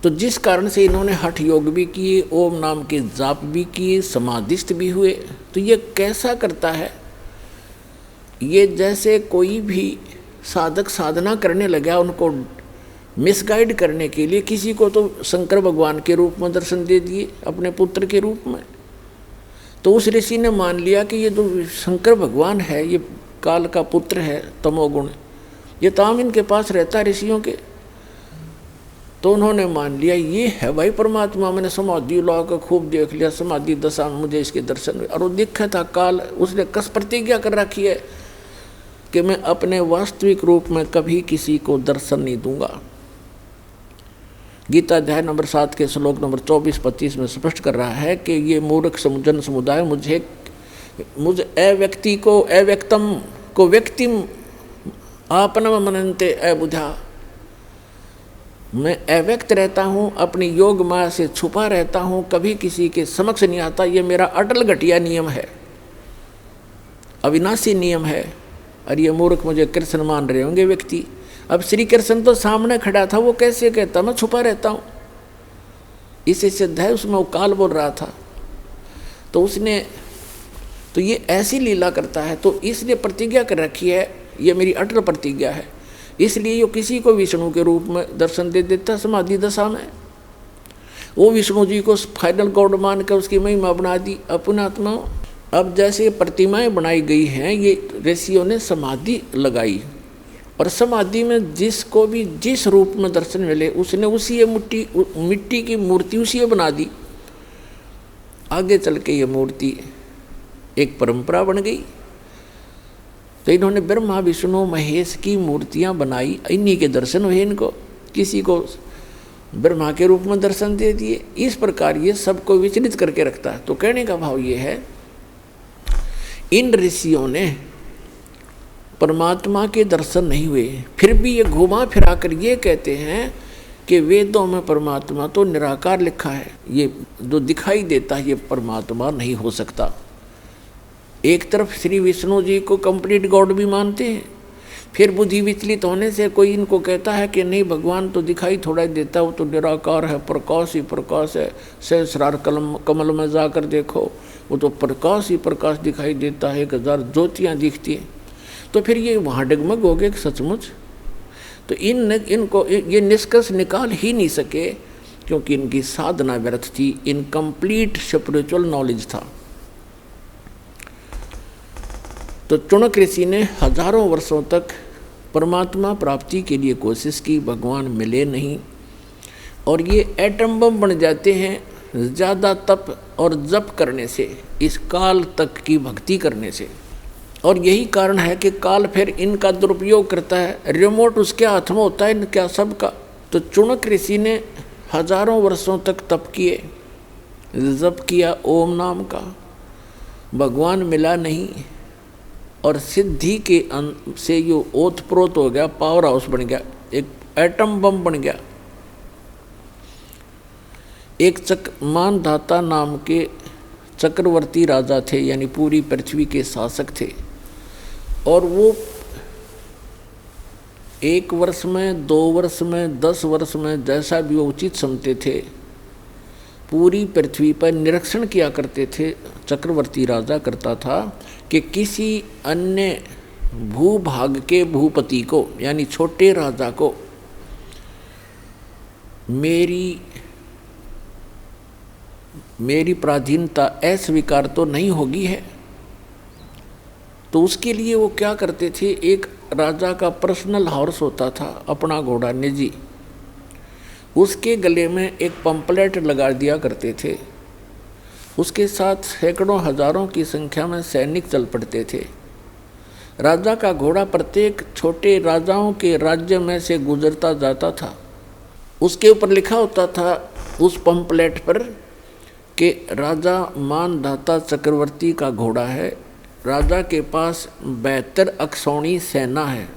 तो जिस कारण से इन्होंने हठ योग भी किए, ओम नाम के जाप भी किए, समाधिस्थ भी हुए। तो ये कैसा करता है, ये जैसे कोई भी साधक साधना करने लगा, उनको मिसगाइड करने के लिए किसी को तो शंकर भगवान के रूप में दर्शन दे दिए, अपने पुत्र के रूप में, तो उस ऋषि ने मान लिया कि ये जो शंकर भगवान है ये काल का पुत्र है, तमोगुण, ये ताम इनके पास रहता है ऋषियों के। तो उन्होंने मान लिया ये है भाई परमात्मा। मैंने समाधि ला कर खूब देख लिया, समाधि दशा में मुझे इसके दर्शन हुए। और वो दिखा था काल, उसने कस प्रतिज्ञा कर रखी है कि मैं अपने वास्तविक रूप में कभी किसी को दर्शन नहीं दूंगा। गीता अध्याय नंबर 7 के श्लोक नंबर 24-25 में स्पष्ट कर रहा है कि ये मूर्ख जन समुदाय मुझ अव्यक्ति को अव्यक्तम को व्यक्तिम आपनम मनन्ते अबुधा। मैं अव्यक्त रहता हूँ, अपनी योग माया से छुपा रहता हूँ, कभी किसी के समक्ष नहीं आता। ये मेरा अटल घटिया नियम है, अविनाशी नियम है। और ये मूर्ख मुझे कृष्ण मान रहे होंगे व्यक्ति। अब श्री कृष्ण तो सामने खड़ा था, वो कैसे कहता मैं छुपा रहता हूँ। इसे सिद्ध है, उसमें वो काल बोल रहा था। तो उसने तो ये ऐसी लीला करता है, तो इसलिए प्रतिज्ञा कर रखी है, ये मेरी अटल प्रतिज्ञा है। इसलिए ये किसी को विष्णु के रूप में दर्शन दे देता समाधि दशा में। वो विष्णु जी को फाइनल गॉड मान कर उसकी महिमा बना दी अपने आत्मा। अब जैसे प्रतिमाएं बनाई गई हैं, ये ऋषियों ने समाधि लगाई और समाधि में जिसको भी जिस रूप में दर्शन मिले उसने उसी मिट्टी की मूर्ति उसी बना दी। आगे चल के ये मूर्ति एक परंपरा बन गई। तो इन्होंने ब्रह्मा विष्णु महेश की मूर्तियां बनाई, इन्हीं के दर्शन हुए इनको। किसी को ब्रह्मा के रूप में दर्शन दे दिए। इस प्रकार ये सबको विचलित करके रखता है। तो कहने का भाव ये है, इन ऋषियों ने परमात्मा के दर्शन नहीं हुए, फिर भी ये घुमा फिरा कर ये कहते हैं कि वेदों में परमात्मा तो निराकार लिखा है, ये जो दिखाई देता है ये परमात्मा नहीं हो सकता। एक तरफ श्री विष्णु जी को कंप्लीट गॉड भी मानते हैं, फिर बुद्धि विचलित होने से कोई इनको कहता है कि नहीं भगवान तो दिखाई थोड़ा ही देता है, वो तो निराकार है, प्रकाश ही प्रकाश है। सहस्रार कमल में जाकर देखो, वो तो प्रकाश ही प्रकाश दिखाई देता है, 1000 ज्योतियाँ दिखती हैं। तो फिर ये वहाँ डगमग हो गए सचमुच। तो इनको ये निष्कर्ष निकाल ही नहीं सके, क्योंकि इनकी साधना व्यर्थ थी, इनकम्प्लीट स्पिरिचुअल नॉलेज था। तो चुनक ऋषि ने हजारों वर्षों तक परमात्मा प्राप्ति के लिए कोशिश की, भगवान मिले नहीं। और ये एटम बम बन जाते हैं ज़्यादा तप और जप करने से, इस काल तक की भक्ति करने से। और यही कारण है कि काल फिर इनका दुरुपयोग करता है। रिमोट उसके हाथ में होता है इनका सबका। तो चुनक ऋषि ने हजारों वर्षों तक तप किए, जप किया ओम नाम का, भगवान मिला नहीं। और सिद्धि के से यो ओतप्रोत हो गया, पावर हाउस बन गया, एक एटम बम बन गया। एक मानधाता नाम के चक्रवर्ती राजा थे, यानी पूरी पृथ्वी के शासक थे। और वो 1 वर्ष में, 2 वर्ष में, 10 वर्ष में, जैसा भी वो उचित समझते थे, पूरी पृथ्वी पर निरीक्षण किया करते थे। चक्रवर्ती राजा करता था कि किसी अन्य भूभाग के भूपति को, यानी छोटे राजा को, मेरी प्राधीनता अस्वीकार तो नहीं होगी है। तो उसके लिए वो क्या करते थे, एक राजा का पर्सनल हॉर्स होता था, अपना घोड़ा निजी, उसके गले में एक पंपलेट लगा दिया करते थे। उसके साथ सैकड़ों हजारों की संख्या में सैनिक चल पड़ते थे। राजा का घोड़ा प्रत्येक छोटे राजाओं के राज्य में से गुजरता जाता था। उसके ऊपर लिखा होता था उस पंपलेट पर कि राजा मानधाता चक्रवर्ती का घोड़ा है, राजा के पास 72 अक्षौणी सेना है।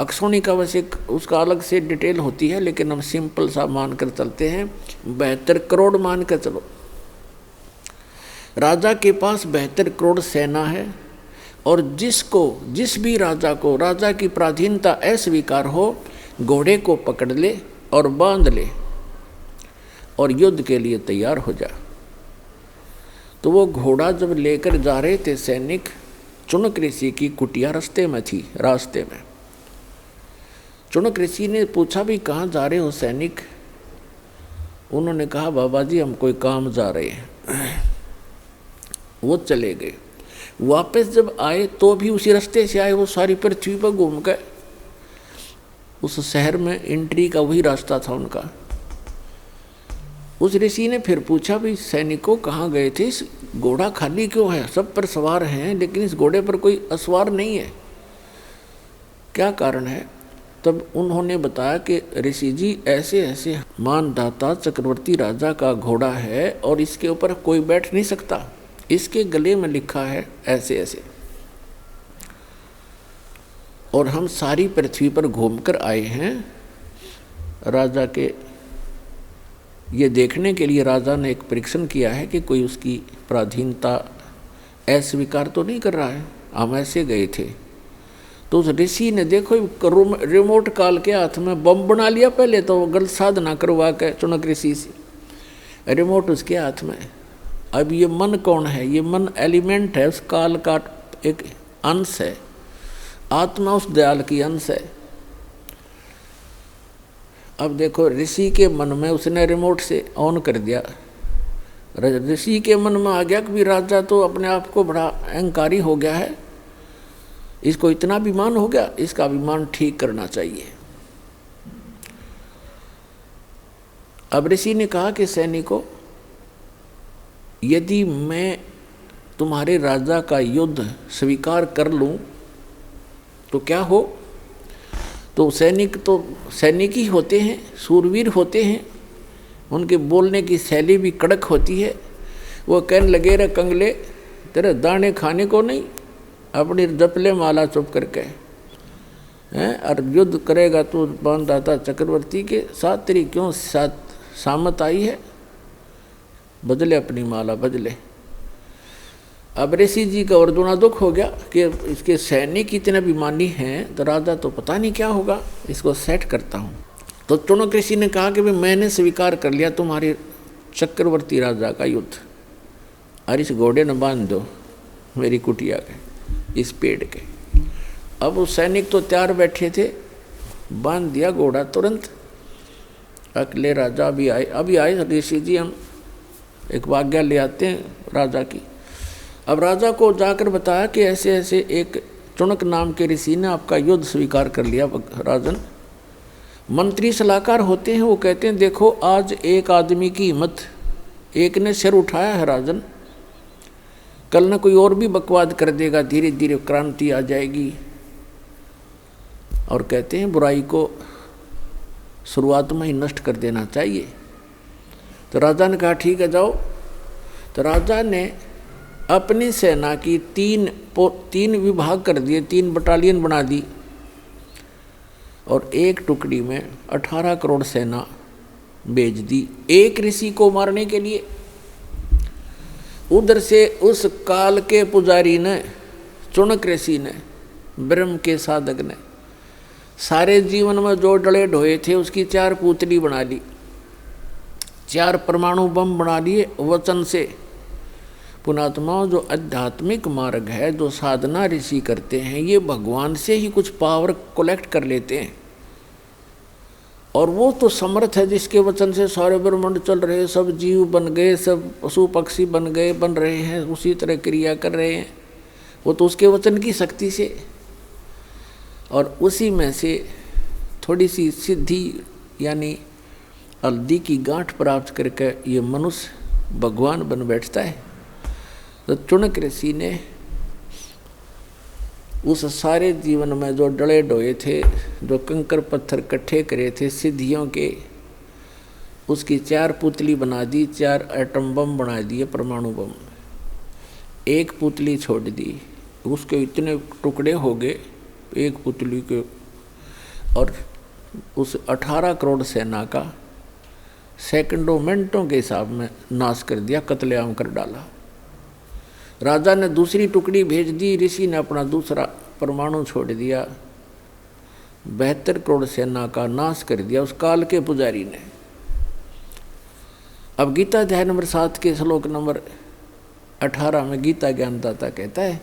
अक्षौणी का वैसे उसका अलग से डिटेल होती है, लेकिन हम सिंपल सा मानकर चलते हैं, 72 करोड़ मान कर चलो। राजा के पास 72 करोड़ सेना है, और जिस भी राजा को राजा की प्राधीनता अस्वीकार हो, घोड़े को पकड़ ले और बांध ले और युद्ध के लिए तैयार हो जा। तो वो घोड़ा जब लेकर जा रहे थे सैनिक, चुनक ऋषि की कुटिया रास्ते में थी। रास्ते में चुनक ऋषि ने पूछा भी कहाँ जा रहे हो सैनिक? उन्होंने कहा बाबा जी हम कोई काम जा रहे हैं। वो चले गए। वापस जब आए तो भी उसी रास्ते से आए, वो सारी पृथ्वी पर घूम गए। उस शहर में एंट्री का वही रास्ता था उनका। उस ऋषि ने फिर पूछा, भी सैनिकों कहाँ गए थे, इस घोड़ा खाली क्यों है, सब पर सवार हैं लेकिन इस घोड़े पर कोई असवार नहीं है, क्या कारण है? तब उन्होंने बताया कि ऋषि जी ऐसे ऐसे मानदाता चक्रवर्ती राजा का घोड़ा है और इसके ऊपर कोई बैठ नहीं सकता, इसके गले में लिखा है ऐसे ऐसे, और हम सारी पृथ्वी पर घूमकर आए हैं राजा के ये देखने के लिए। राजा ने एक परीक्षण किया है कि कोई उसकी पराधीनता अस्वीकार तो नहीं कर रहा है, हम ऐसे गए थे। तो उस ऋषि ने देखो रिमोट काल के हाथ में बम बना लिया, पहले तो वो गलत साधना करवा के चुनक ऋषि से, रिमोट उसके हाथ में। अब ये मन कौन है? ये मन एलिमेंट है, उस काल का एक अंश है, आत्मा उस दयाल की अंश है। अब देखो ऋषि के मन में उसने रिमोट से ऑन कर दिया, ऋषि के मन में आ गया कि भी राजा तो अपने आप को बड़ा अहंकारी हो गया है, इसको इतना अभिमान हो गया, इसका अभिमान ठीक करना चाहिए। अब ऋषि ने कहा कि सैनिकों, यदि मैं तुम्हारे राजा का युद्ध स्वीकार कर लूं तो क्या हो? तो सैनिक ही होते हैं, सूरवीर होते हैं, उनके बोलने की शैली भी कड़क होती है। वो कहने लगे, रे कंगले, तेरे दाने खाने को नहीं, अपनी जपले माला चुप करके हैं, और युद्ध करेगा तो मानदाता चक्रवर्ती के साथ, तेरी क्यों सामत आई है? बदले अपनी माला, बदले। अब ऋषि जी का और दूना दुख हो गया कि इसके सैनिक इतने अभिमानी हैं, तो राजा तो पता नहीं क्या होगा, इसको सेट करता हूँ। तो चुनक ऋषि ने कहा कि भाई मैंने स्वीकार कर लिया तुम्हारे चक्रवर्ती राजा का युद्ध, और इस घोड़े ने बांध दो मेरी कुटिया के इस पेड़ के। अब वो सैनिक तो तैयार बैठे थे, बांध दिया घोड़ा तुरंत। अकेले राजा अभी आए ऋषि जी, हम एक आज्ञा ले आते हैं राजा की। अब राजा को जाकर बताया कि ऐसे ऐसे एक चुनक नाम के ऋषि ने आपका युद्ध स्वीकार कर लिया। राजन मंत्री सलाहकार होते हैं, वो कहते हैं देखो आज एक आदमी की हिम्मत, एक ने सिर उठाया है राजन, कल न कोई और भी बकवाद कर देगा, धीरे धीरे क्रांति आ जाएगी। और कहते हैं बुराई को शुरुआत में ही नष्ट कर देना चाहिए। तो राजा ने कहा ठीक है जाओ। तो राजा ने अपनी सेना की तीन विभाग कर दिए, 3 बटालियन बना दी, और एक टुकड़ी में 18 करोड़ सेना भेज दी एक ऋषि को मारने के लिए। उधर से उस काल के पुजारी ने, चुनक ऋषि ने, ब्रह्म के साधक ने, सारे जीवन में जो डले ढोए थे उसकी 4 पुतली बना ली, 4 परमाणु बम बना लिए वचन से। पुणात्माओं, जो आध्यात्मिक मार्ग है, जो साधना ऋषि करते हैं, ये भगवान से ही कुछ पावर कलेक्ट कर लेते हैं, और वो तो समर्थ है जिसके वचन से सारे ब्रह्मांड चल रहे, सब जीव बन गए, सब पशु पक्षी बन रहे हैं, उसी तरह क्रिया कर रहे हैं, वो तो उसके वचन की शक्ति से। और उसी में से थोड़ी सी सिद्धि यानी हल्दी की गांठ प्राप्त करके ये मनुष्य भगवान बन बैठता है। तो चुनक ऋषि ने उस सारे जीवन में जो डले डोए थे, जो कंकर पत्थर इकट्ठे करे थे सिद्धियों के, उसकी 4 पुतली बना दी, 4 एटम बम बना दिए, परमाणु बम। एक पुतली छोड़ दी, उसके इतने टुकड़े हो गए एक पुतली के, और उस 18 करोड़ सेना का सेकंडों मिनटों के हिसाब में नाश कर दिया, कत्लेआम कर डाला। राजा ने दूसरी टुकड़ी भेज दी, ऋषि ने अपना दूसरा परमाणु छोड़ दिया, 72 करोड़ सेना का नाश कर दिया उस काल के पुजारी ने। अब गीता अध्याय नंबर 7 के श्लोक नंबर 18 में गीता ज्ञानदाता कहता है,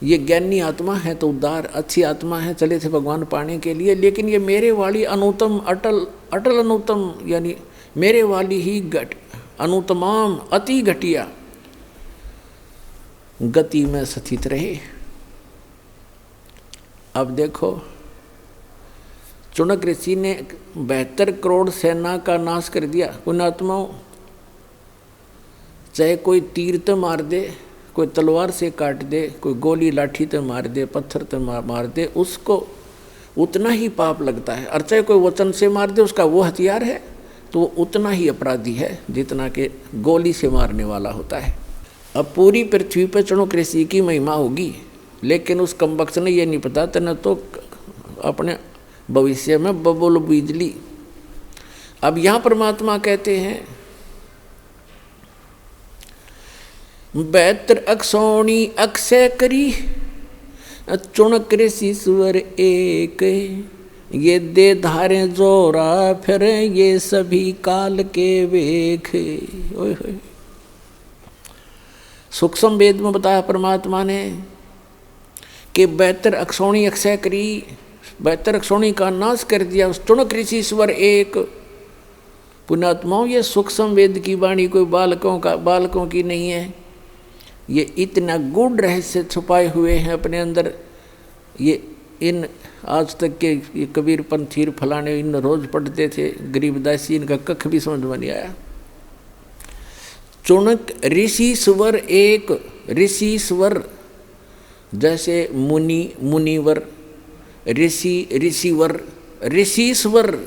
ये ज्ञानी आत्मा है तो उदार अच्छी आत्मा है, चले थे भगवान पाने के लिए, लेकिन ये मेरे वाली अनुतम अटल अनुतम, यानी मेरे वाली ही अनुतमाम अति घटिया, गति में स्थित रहे। अब देखो, चुनक ऋषि ने 72 करोड़ सेना का नाश कर दिया। पुण्यात्माओं, चाहे कोई तीर तो मार दे, कोई तलवार से काट दे, कोई गोली लाठी तो मार दे, पत्थर तो मार दे, उसको उतना ही पाप लगता है। और चाहे कोई वचन से मार दे, उसका वो हथियार है तो वो उतना ही अपराधी है जितना कि गोली से मारने वाला होता है। अब पूरी पृथ्वी पर चुनक ऋषि की महिमा होगी, लेकिन उस कमबख्त ने ये नहीं पता, तेने तो अपने भविष्य में बबुल बिजली। अब यहाँ परमात्मा कहते हैं 72 अक्षौणी अक्षय करी, चुनक ऋषि स्वर एक, ये दे धारे जोरा फिर ये सभी काल के वेख। ओए होए, सूक्ष्म वेद में बताया परमात्मा ने कि 72 अक्षौणी अक्षय करी, 72 अक्षौणी का नाश कर दिया, उस चुनक ऋषि स्वर एक। पुण्यात्माओं, ये सूक्ष्म वेद की वाणी कोई बालकों की नहीं है। ये इतना गूढ़ रहस्य छुपाए हुए हैं अपने अंदर। ये इन आज तक के ये कबीर पंथीर फलाने इन रोज पढ़ते थे, गरीबदासी, इनका कख भी समझ में नहीं आया। चुनक ऋषि स्वर एक, ऋषि स्वर जैसे मुनि मुनिवर, ऋषि ऋषिवर, ऋषिश्वर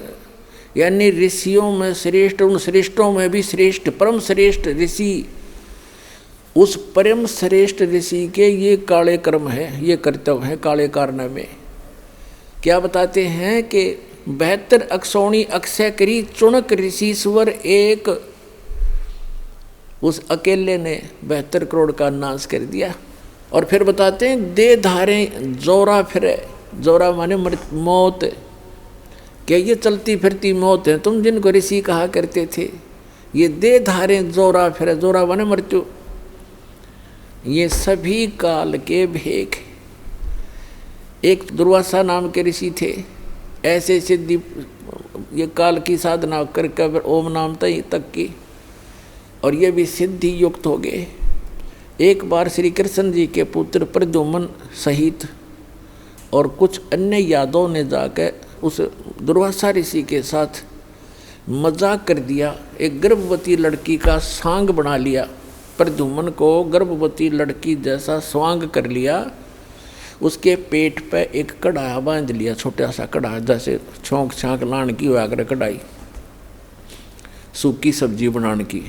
यानी ऋषियों में श्रेष्ठ, उन श्रेष्ठों में भी श्रेष्ठ, परम श्रेष्ठ ऋषि। उस परम श्रेष्ठ ऋषि के ये काले कर्म है, ये कर्तव्य है काले कारनामे। क्या बताते हैं कि 72 अक्षौणी अक्षय करी, चुनक ऋषि स्वर एक। उस अकेले ने 72 करोड़ का नाश कर दिया। और फिर बताते हैं दे धारे जोरा फिरे, जोरा माने मौत, क्या ये चलती फिरती मौत है तुम जिनको ऋषि कहा करते थे। ये दे धारे जोरा फिरे, जोरा माने मृत्यु, ये सभी काल के भेख। एक दुर्वासा नाम के ऋषि थे, ऐसे सिद्धि ये काल की साधना करके ओम नाम तक की, और ये भी सिद्धि युक्त हो गए। एक बार श्री कृष्ण जी के पुत्र प्रद्युम्न सहित और कुछ अन्य यादवों ने जाकर उस दुर्वासा ऋषि के साथ मजाक कर दिया, एक गर्भवती लड़की का सांग बना लिया, प्रद्युम्न को गर्भवती लड़की जैसा स्वांग कर लिया, उसके पेट पे एक कढ़ा बांध लिया, छोटा सा कढ़ा, जैसे छोंक छाँक लान की हुआ कर कढ़ाई सूखी सब्जी बनाने की,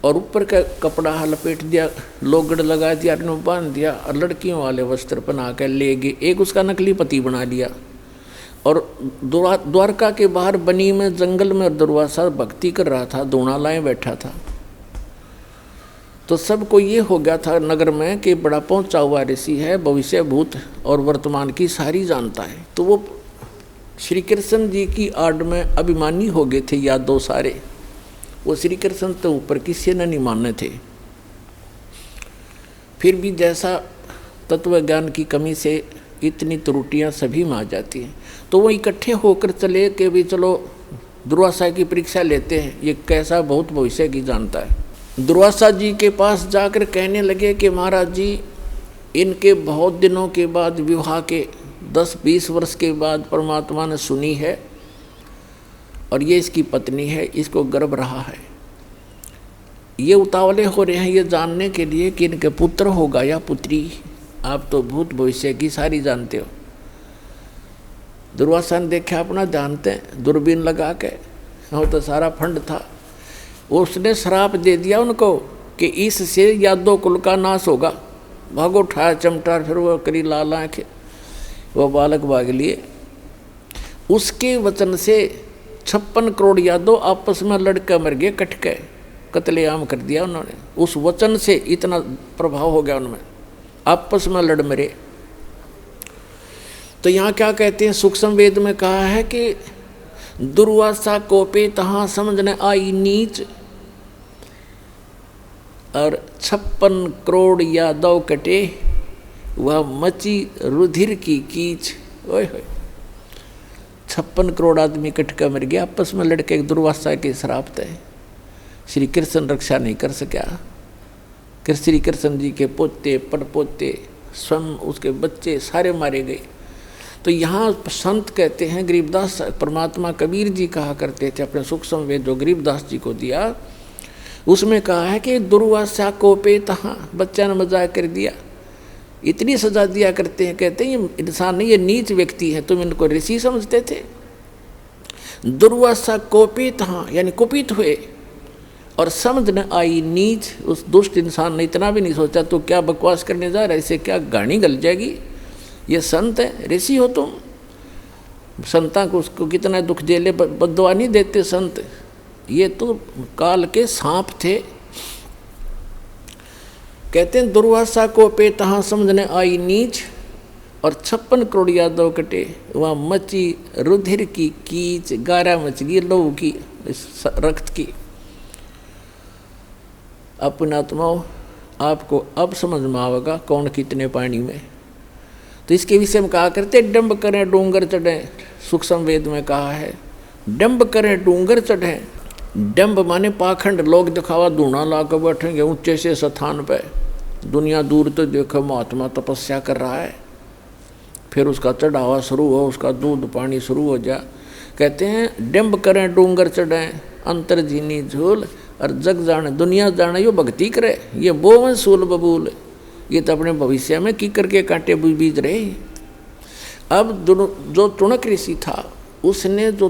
और ऊपर का कपड़ा लपेट दिया, लोगड़ लगा दिया, बांध दिया, और लड़कियों वाले वस्त्र पहना कर ले गए। एक उसका नकली पति बना लिया। और द्वारका के बाहर बनी में जंगल में दुर्वासा भक्ति कर रहा था, दोना लाए बैठा था। तो सबको ये हो गया था नगर में कि बड़ा पहुंचा हुआ ऋषि है, भविष्य भूत और वर्तमान की सारी जानता है। तो वो श्री कृष्ण जी की आड़ में अभिमानी हो गए थे यादव सारे। वो श्री कृष्ण तो ऊपर किसी ने नहीं माने थे। फिर भी जैसा तत्व ज्ञान की कमी से इतनी त्रुटियां सभी में आ जाती हैं, तो वो इकट्ठे होकर चले कि भी चलो दुर्वासा की परीक्षा लेते हैं, ये कैसा बहुत भविष्य की जानता है। दुर्वासा जी के पास जाकर कहने लगे कि महाराज जी, इनके बहुत दिनों के बाद विवाह के 10-20 वर्ष के बाद परमात्मा ने सुनी है, और ये इसकी पत्नी है, इसको गर्भ रहा है। ये उतावले हो रहे हैं ये जानने के लिए कि इनके पुत्र होगा या पुत्री। आप तो भूत भविष्य की सारी जानते हो। दुर्वासा ने देखा अपना जानते हैं, दूरबीन लगा के, वो तो सारा फंड था। उसने श्राप दे दिया उनको कि इससे यादव कुल का नाश होगा। भागो उठाया चमटा, फिर वो करी लाल आँखें, वो बालक भाग लिए। उसके वचन से 56 करोड़ यादव आपस में लड़के मर गए, कट के कत्लेआम कर दिया उन्होंने। उस वचन से इतना प्रभाव हो गया उनमें, आपस में लड़ मरे। तो यहाँ क्या कहते हैं, सूक्ष्म वेद में कहा है कि दुर्वासा कोपे तहाँ समझने आई नीच, और 56 करोड़ यादव कटे, वह मची रुधिर की कीच। ओए होए, 56 करोड़ आदमी कट कर मर गया आपस में लड़के। दुर्वासा के श्राप थे, श्री कृष्ण रक्षा नहीं कर सका। कि श्री कृष्ण जी के पोते परपोते स्वयं उसके बच्चे सारे मारे गए। तो यहाँ संत कहते हैं, गरीबदास परमात्मा कबीर जी कहा करते थे अपने सूक्ष्म वेद जो गरीबदास जी को दिया, उसमें कहा है कि दुर्वासा को पे तहाँ, बच्चा ने मजाक कर दिया, इतनी सजा दिया करते हैं। कहते हैं ये इंसान नहीं, ये नीच व्यक्ति है, तुम इनको ऋषि समझते थे। दुर्वासा कोपित, हाँ यानी कुपित हुए और समझ न आई नीच। उस दुष्ट इंसान ने इतना भी नहीं सोचा तो क्या बकवास करने जा रहा है, इससे क्या गाड़ी गल जाएगी, ये संत है, ऋषि हो तुम। संता को उसको कितना दुख झेले, बद्दुआ नहीं देते संत, ये तो काल के सांप थे। कहते हैं दुर्वासा को पे तहाँ समझने आई नीच, और 56 करोड़ यादव कटे, वहाँ मची रुधिर की कीच, गारा मच गई लहू की, रक्त की। अपने आत्माओं आपको अब समझ में आवेगा कौन कितने पानी में। तो इसके विषय में कहा करते डंब करें डूंगर चढ़ें, सूक्ष्म वेद में कहा है डंब करें डूंगर चढ़ें। डंब माने पाखंड, लोग दिखावा धूना ला कर बैठेंगे ऊंचे से स्थान पे, दुनिया दूर तो देखो महात्मा तपस्या कर रहा है, फिर उसका चढ़ावा शुरू हो, उसका दूध पानी शुरू हो जा। कहते हैं डंब करें डूंगर चढ़ें, अंतर जीनी झूल, और जग जाने दुनिया जाने यो भक्ति करे, ये बोवन सूल बबूल, ये तो अपने भविष्य में की करके कांटे बीज रहे। अब जो चुनक ऋषि था उसने जो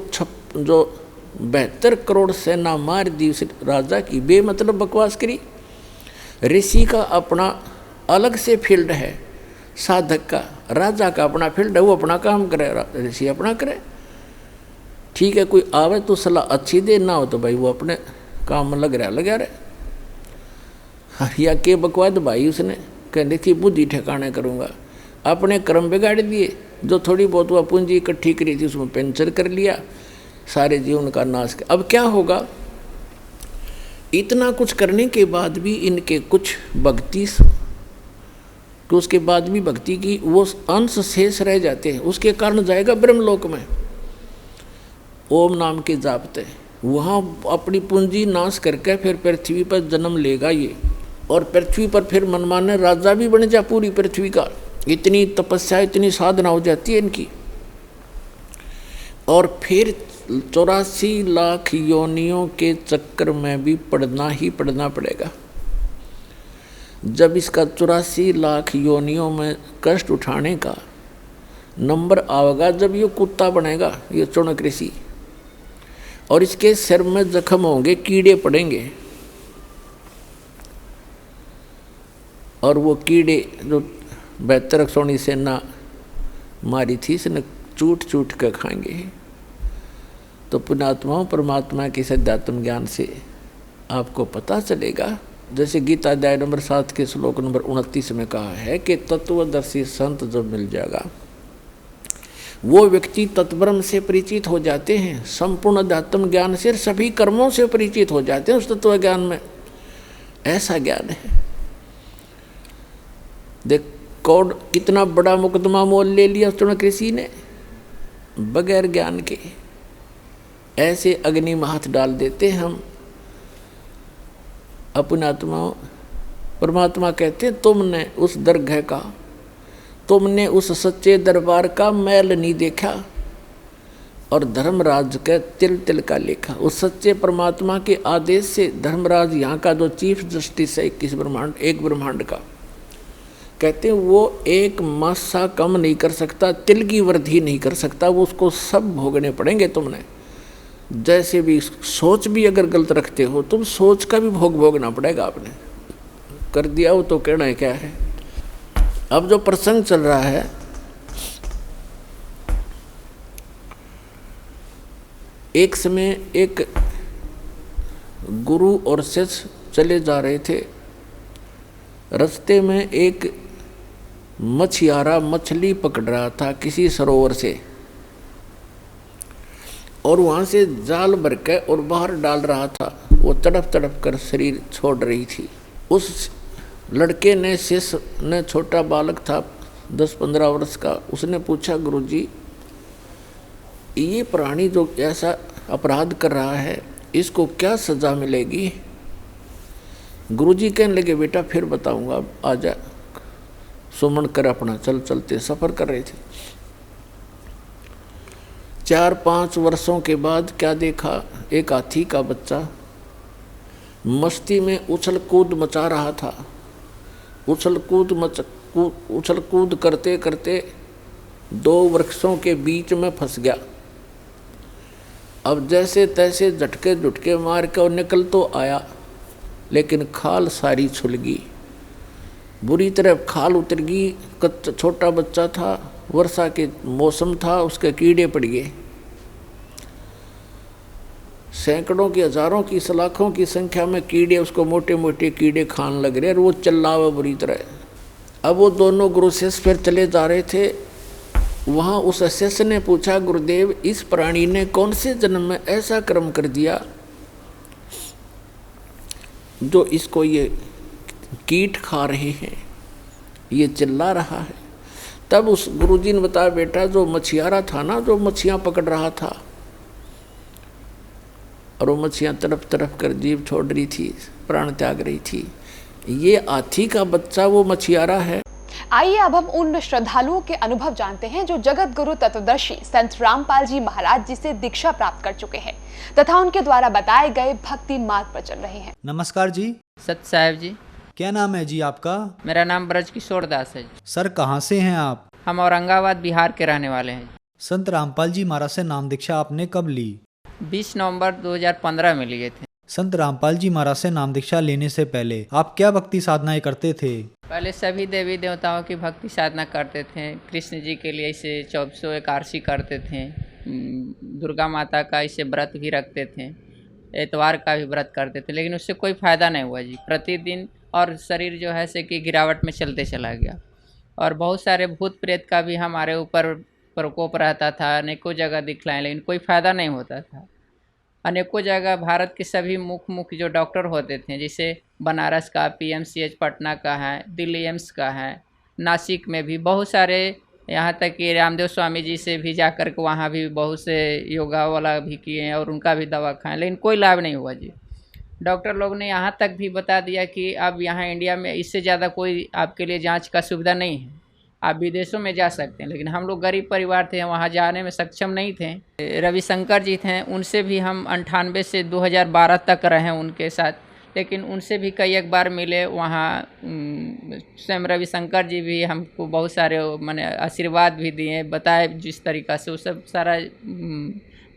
72 करोड़ सेना मार दी उस राजा की, बेमतलब बकवास करी। ऋषि का अपना अलग से फील्ड है, साधक का, राजा का अपना फील्ड है, वो अपना काम करे, ऋषि अपना करे। ठीक है, कोई आवे तो सलाह अच्छी दे, ना हो तो भाई वो अपने काम में लगा रहे। या के बकवाद भाई उसने कहने थी बुद्धि ठिकाने करूँगा, अपने कर्म बिगाड़ दिए। जो थोड़ी बहुत वह पूंजी इकट्ठी करी थी उसमें पेंचर कर लिया, सारे जीवन का नाश कर। अब क्या होगा, इतना कुछ करने के बाद भी इनके कुछ भक्ति, तो उसके बाद भी भक्ति की वो अंश शेष रह जाते हैं, उसके कारण जाएगा ब्रह्मलोक में ओम नाम के जापते, वहाँ अपनी पूंजी नाश करके फिर पृथ्वी पर जन्म लेगा ये, और पृथ्वी पर फिर मनमाने राजा भी बन जा पूरी पृथ्वी का। इतनी तपस्या इतनी साधना हो जाती है इनकी, और फिर 84 लाख योनियों के चक्कर में भी पढ़ना ही पढ़ना पड़ेगा। जब इसका 84 लाख योनियों में कष्ट उठाने का नंबर आवेगा, जब ये कुत्ता बनेगा ये चुनक ऋषि, और इसके सिर में जख्म होंगे, कीड़े पड़ेंगे, और वो कीड़े जो 72 सोनी सेना मारी थी इसने चूट चूट कर खाएंगे। तो पुण्यात्माओं परमात्मा के सद्यात्म ज्ञान से आपको पता चलेगा, जैसे गीता अध्याय नंबर 7 के श्लोक नंबर 29 में कहा है कि तत्वदर्शी संत जब मिल जाएगा वो व्यक्ति तत्ब्रह्म से परिचित हो जाते हैं, संपूर्ण अध्यात्म ज्ञान से, सभी कर्मों से परिचित हो जाते हैं उस तत्व ज्ञान में। ऐसा ज्ञान है। देख कौन कितना बड़ा मुकदमा मोल ले लिया चुनक ऋषि ने बगैर ज्ञान के। ऐसे अग्नि में हाथ डाल देते हम अपने आत्माओं। परमात्मा कहते हैं तुमने उस दरगाह का, तुमने उस सच्चे दरबार का मैल नहीं देखा और धर्मराज के तिल तिल का लेखा। उस सच्चे परमात्मा के आदेश से धर्मराज यहाँ का जो चीफ जस्टिस है 21 ब्रह्मांड, एक ब्रह्मांड का, कहते हैं वो एक मासा कम नहीं कर सकता, तिल की वृद्धि नहीं कर सकता, वो उसको सब भोगने पड़ेंगे तुमने। जैसे भी सोच भी अगर गलत रखते हो तुम, सोच का भी भोग भोगना पड़ेगा। आपने कर दिया वो तो कहना है क्या है। अब जो प्रसंग चल रहा है, एक समय एक गुरु और शिष्य चले जा रहे थे। रास्ते में एक मछियारा मछली पकड़ रहा था किसी सरोवर से, और वहाँ से जाल भर के और बाहर डाल रहा था। वो तड़प तड़प कर शरीर छोड़ रही थी। उस लड़के ने, शिष्य ने, छोटा बालक था 10-15 वर्ष का, उसने पूछा गुरुजी ये प्राणी जो ऐसा अपराध कर रहा है इसको क्या सजा मिलेगी। गुरुजी कहने लगे बेटा फिर बताऊंगा, अब आजा। सुमन कर अपना चलते सफ़र कर रहे थे। 4-5 वर्षों के बाद क्या देखा, एक हाथी का बच्चा मस्ती में उछल कूद मचा रहा था। उछल कूद करते करते 2 वृक्षों के बीच में फंस गया। अब जैसे तैसे झटके झुटके मार के और निकल तो आया, लेकिन खाल सारी छुल गई, बुरी तरह खाल उतर गई। छोटा बच्चा था, वर्षा के मौसम था, उसके कीड़े पड़ गए। सैकड़ों की, हजारों की, लाखों की संख्या में कीड़े उसको मोटे मोटे कीड़े खान लग रहे और वो चिल्लावा बुरी तरह। अब वो दोनों गुरु शिष्य फिर चले जा रहे थे। वहाँ उस शिष्य ने पूछा, गुरुदेव इस प्राणी ने कौन से जन्म में ऐसा कर्म कर दिया जो इसको ये कीट खा रहे हैं, ये चिल्ला रहा है। तब उस गुरुजी ने बताया, बेटा जो मछियारा था ना, जो मछियाँ पकड़ रहा था और वो मछियाँ तरफ तरफ कर जीभ छोड़ रही थी, प्राण त्याग रही थी, ये हाथी का बच्चा वो मछियारा है। आइए अब हम उन श्रद्धालुओं के अनुभव जानते हैं जो जगत गुरु तत्वदर्शी संत रामपाल जी महाराज जी से दीक्षा प्राप्त कर चुके हैं तथा उनके द्वारा बताए गए भक्ति मार्ग पर चल रहे हैं। नमस्कार जी। सत साहेब जी। क्या नाम है जी आपका? मेरा नाम ब्रज किशोर दास है। सर कहाँ से हैं आप? हम औरंगाबाद बिहार के रहने वाले हैं। संत रामपाल जी महाराज से नाम दीक्षा आपने कब ली? 20 नवंबर 2015 में लिए थे। संत रामपाल जी महाराज से नाम दीक्षा लेने से पहले आप क्या भक्ति साधनाएं करते थे? पहले सभी देवी देवताओं की भक्ति साधना करते थे। कृष्ण जी के लिए इसे 24 एकादशी करते थे, दुर्गा माता का इसे व्रत भी रखते थे, एतवार का भी व्रत करते थे, लेकिन उससे कोई फ़ायदा नहीं हुआ जी। प्रतिदिन और शरीर जो है से कि गिरावट में चलते चला गया और बहुत सारे भूत प्रेत का भी हमारे ऊपर प्रकोप रहता था। अनेकों जगह दिखलाएं, लेकिन कोई फ़ायदा नहीं होता था। अनेकों जगह भारत के सभी मुख्य जो डॉक्टर होते थे, जैसे बनारस का PMCH पटना का है, दिल्ली एम्स का है, नासिक में भी बहुत सारे, यहाँ तक कि रामदेव स्वामी जी से भी जाकर के वहाँ भी बहुत से योगा वाला भी किए हैं और उनका भी दवा खाएं, लेकिन कोई लाभ नहीं हुआ जी। डॉक्टर लोग ने यहाँ तक भी बता दिया कि अब यहाँ इंडिया में इससे ज़्यादा कोई आपके लिए जांच का सुविधा नहीं है, आप विदेशों में जा सकते हैं। लेकिन हम लोग गरीब परिवार थे, वहाँ जाने में सक्षम नहीं थे। रविशंकर जी थे, उनसे भी हम 98 से 2012 तक रहे उनके साथ, लेकिन उनसे भी कई एक बार मिले। वहाँ स्वयं रविशंकर जी भी हमको बहुत सारे माने आशीर्वाद भी दिए, बताए जिस तरीक़ा से, वो सब सारा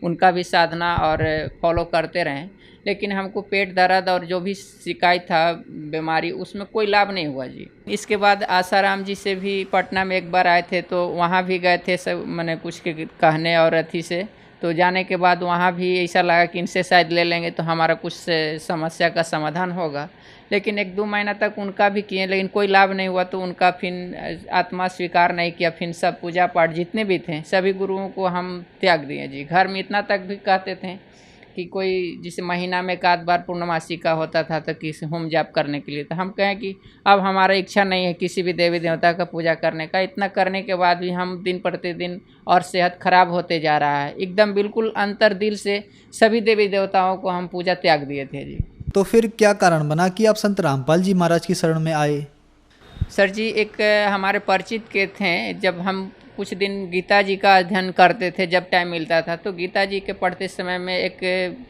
उनका भी साधना और फॉलो करते रहें। लेकिन हमको पेट दर्द और जो भी शिकायत था बीमारी, उसमें कोई लाभ नहीं हुआ जी। इसके बाद आसाराम जी से भी पटना में एक बार आए थे, तो वहाँ भी गए थे सब मैंने कुछ के कहने और अथी से, तो जाने के बाद वहाँ भी ऐसा लगा कि इनसे शायद ले लेंगे तो हमारा कुछ समस्या का समाधान होगा। लेकिन 1-2 महीना तक उनका भी किए, लेकिन कोई लाभ नहीं हुआ। तो उनका फिर आत्मा स्वीकार नहीं किया। फिर सब पूजा पाठ जितने भी थे सभी गुरुओं को हम त्याग दिए जी। घर में इतना तक भी कहते थे कि कोई जिसे महीना में एक आध बार पूर्णमासी का होता था तो किसी होम जाप करने के लिए, तो हम कहें कि अब हमारा इच्छा नहीं है किसी भी देवी देवता का पूजा करने का। इतना करने के बाद भी हम दिन प्रतिदिन और सेहत खराब होते जा रहा है। एकदम बिल्कुल अंतर दिल से सभी देवी देवताओं को हम पूजा त्याग दिए थे जी। तो फिर क्या कारण बना कि आप संत रामपाल जी महाराज की शरण में आए? सर जी, एक हमारे परिचित के थे, जब हम कुछ दिन गीता जी का अध्ययन करते थे, जब टाइम मिलता था, तो गीता जी के पढ़ते समय में एक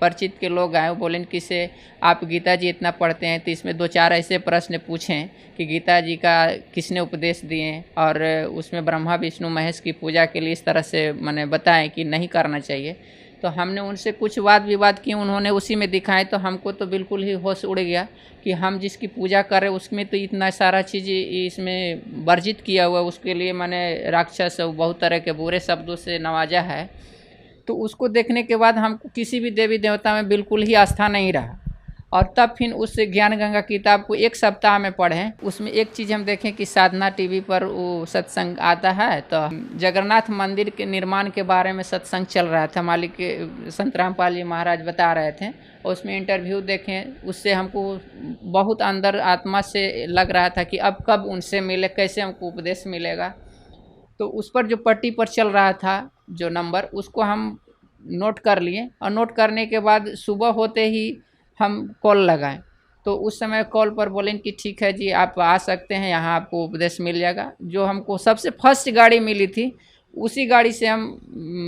परिचित के लोग आए, वो बोले कि से आप गीता जी इतना पढ़ते हैं तो इसमें 2-4 ऐसे प्रश्न पूछें कि गीता जी का किसने उपदेश दिए और उसमें ब्रह्मा विष्णु महेश की पूजा के लिए इस तरह से मैंने बताएं कि नहीं करना चाहिए। तो हमने उनसे कुछ वाद विवाद किए, उन्होंने उसी में दिखाए, तो हमको तो बिल्कुल ही होश उड़ गया कि हम जिसकी पूजा करें उसमें तो इतना सारा चीज़ इसमें वर्जित किया हुआ, उसके लिए मैंने राक्षस बहुत तरह के बुरे शब्दों से नवाजा है। तो उसको देखने के बाद हमको किसी भी देवी देवता में बिल्कुल ही आस्था नहीं रहा। और तब फिर उस ज्ञान गंगा किताब को 1 सप्ताह में पढ़ें। उसमें एक चीज़ हम देखें कि साधना टीवी पर वो सत्संग आता है, तो जगन्नाथ मंदिर के निर्माण के बारे में सत्संग चल रहा था, मालिक के संत रामपाल जी महाराज बता रहे थे। उसमें इंटरव्यू देखें, उससे हमको बहुत अंदर आत्मा से लग रहा था कि अब कब उनसे मिले, कैसे हमको उपदेश मिलेगा। तो उस पर जो पट्टी पर चल रहा था जो नंबर, उसको हम नोट कर लिए और नोट करने के बाद सुबह होते ही हम कॉल लगाएं तो उस समय कॉल पर बोले कि ठीक है जी, आप आ सकते हैं, यहाँ आपको उपदेश मिल जाएगा। जो हमको सबसे फर्स्ट गाड़ी मिली थी, उसी गाड़ी से हम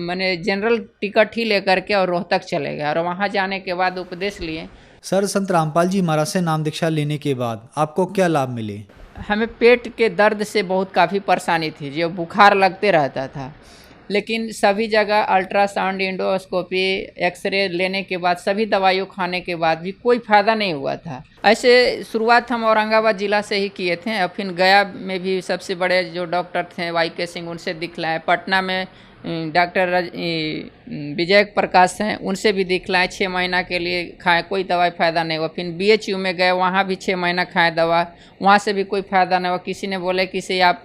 मैंने जनरल टिकट ही लेकर के और रोहतक चले गए और वहाँ जाने के बाद उपदेश लिए। सर, संत रामपाल जी महाराज से नाम दीक्षा लेने के बाद आपको क्या लाभ मिले? हमें पेट के दर्द से बहुत काफ़ी परेशानी थी, जो बुखार लगते रहता था, लेकिन सभी जगह अल्ट्रासाउंड, एंडोस्कोपी, एक्सरे लेने के बाद, सभी दवाइयों खाने के बाद भी कोई फ़ायदा नहीं हुआ था। ऐसे शुरुआत हम औरंगाबाद ज़िला से ही किए थे और फिर गया में भी सबसे बड़े जो डॉक्टर थे YK सिंह, उनसे दिखलाए। पटना में डॉक्टर विजय प्रकाश हैं, उनसे भी दिखलाए। 6 महीना के लिए खाए, कोई दवाई फ़ायदा नहीं हुआ। फिर BHU में गए, वहाँ भी 6 महीना खाए दवा, वहाँ से भी कोई फ़ायदा नहीं हुआ। किसी ने बोले कि इसे आप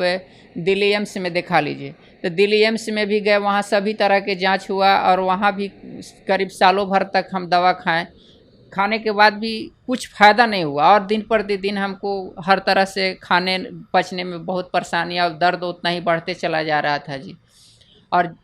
दिल्ली एम्स में दिखा लीजिए, तो दिल्ली एम्स में भी गए, वहाँ सभी तरह के जांच हुआ और वहाँ भी करीब सालों भर तक हम दवा खाने के बाद भी कुछ फ़ायदा नहीं हुआ और दिन प्रतिदिन हमको हर तरह से खाने पचने में बहुत परेशानियाँ और दर्द उतना ही बढ़ते चला जा रहा था जी। और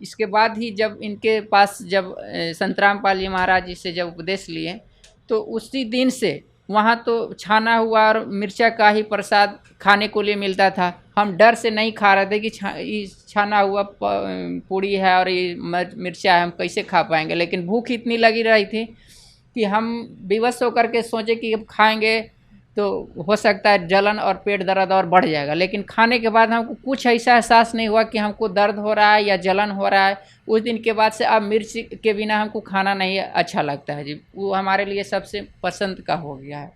इसके बाद ही जब इनके पास जब संत रामपाल जी महाराज जी से जब उपदेश लिए, तो उसी दिन से वहाँ तो छाना हुआ और मिर्चा का ही प्रसाद खाने को लिए मिलता था। हम डर से नहीं खा रहे थे कि छाना हुआ पूड़ी है और ये मिर्चा है, हम कैसे खा पाएंगे। लेकिन भूख इतनी लगी रही थी कि हम विवश होकर के सोचे कि अब खाएंगे तो हो सकता है जलन और पेट दर्द और बढ़ जाएगा। लेकिन खाने के बाद हमको कुछ ऐसा एहसास नहीं हुआ कि हमको दर्द हो रहा है या जलन हो रहा है। उस दिन के बाद से अब मिर्च के बिना हमको खाना नहीं अच्छा लगता है जी, वो हमारे लिए सबसे पसंद का हो गया है।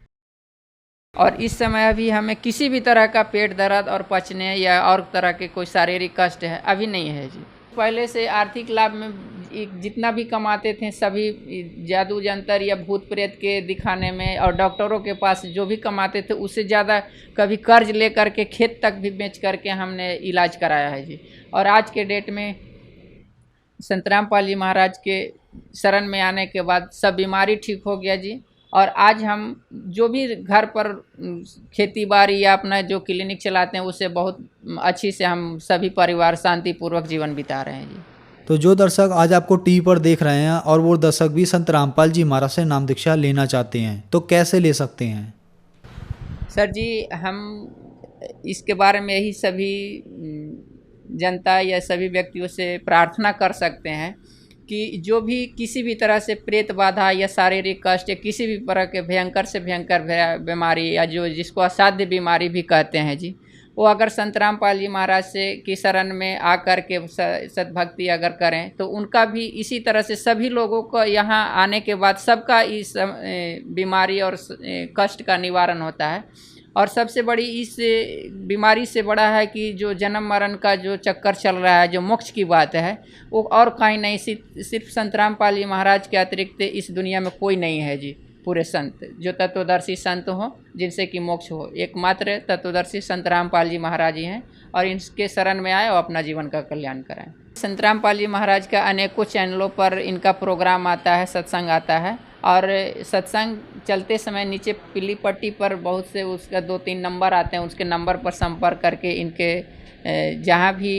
और इस समय अभी हमें किसी भी तरह का पेट दर्द और पचने या और तरह के कोई शारीरिक कष्ट है अभी नहीं है जी। पहले से आर्थिक लाभ में जितना भी कमाते थे, सभी जादू जंतर या भूत प्रेत के दिखाने में और डॉक्टरों के पास जो भी कमाते थे, उससे ज़्यादा कभी कर्ज ले करके खेत तक भी बेच करके हमने इलाज कराया है जी। और आज के डेट में संत रामपाल जी महाराज के शरण में आने के बाद सब बीमारी ठीक हो गया जी। और आज हम जो भी घर पर खेती बाड़ी या अपना जो क्लिनिक चलाते हैं, उससे बहुत अच्छी से हम सभी परिवार शांतिपूर्वक जीवन बिता रहे हैं जी। तो जो दर्शक आज आपको टीवी पर देख रहे हैं और वो दर्शक भी संत रामपाल जी महाराज से नाम दीक्षा लेना चाहते हैं, तो कैसे ले सकते हैं? सर जी, हम इसके बारे में यही सभी जनता या सभी व्यक्तियों से प्रार्थना कर सकते हैं कि जो भी किसी भी तरह से प्रेत बाधा या शारीरिक कष्ट या किसी भी तरह के भयंकर से भयंकर बीमारी या जो जिसको असाध्य बीमारी भी कहते हैं जी, वो अगर संत रामपाल जी महाराज से की शरण में आकर के सद्भक्ति अगर करें, तो उनका भी इसी तरह से सभी लोगों को यहाँ आने के बाद सबका इस बीमारी और कष्ट का निवारण होता है। और सबसे बड़ी इस बीमारी से बड़ा है कि जो जन्म मरण का जो चक्कर चल रहा है, जो मोक्ष की बात है, वो और कहीं नहीं, सिर्फ संत रामपाल जी महाराज के अतिरिक्त इस दुनिया में कोई नहीं है जी। पूरे संत जो तत्वदर्शी संत हों जिनसे कि मोक्ष हो, एकमात्र तत्वदर्शी संत रामपाल जी महाराज ही हैं। और इनके शरण में आए और अपना जीवन का कल्याण कराएं। संत रामपाल जी महाराज का अनेकों चैनलों पर इनका प्रोग्राम आता है, सत्संग आता है। और सत्संग चलते समय नीचे पीली पट्टी पर बहुत से उसका 2-3 नंबर आते हैं, उसके नंबर पर संपर्क करके इनके जहाँ भी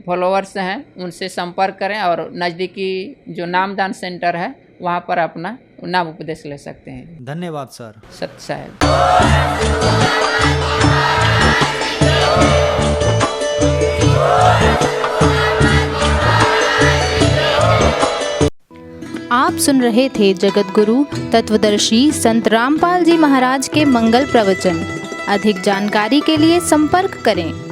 फॉलोअर्स हैं उनसे संपर्क करें और नज़दीकी जो नामदान सेंटर है वहाँ पर अपना नाम उपदेश ले सकते हैं। धन्यवाद सर। सत साहेब। आप सुन रहे थे जगत गुरु तत्वदर्शी संत रामपाल जी महाराज के मंगल प्रवचन। अधिक जानकारी के लिए संपर्क करें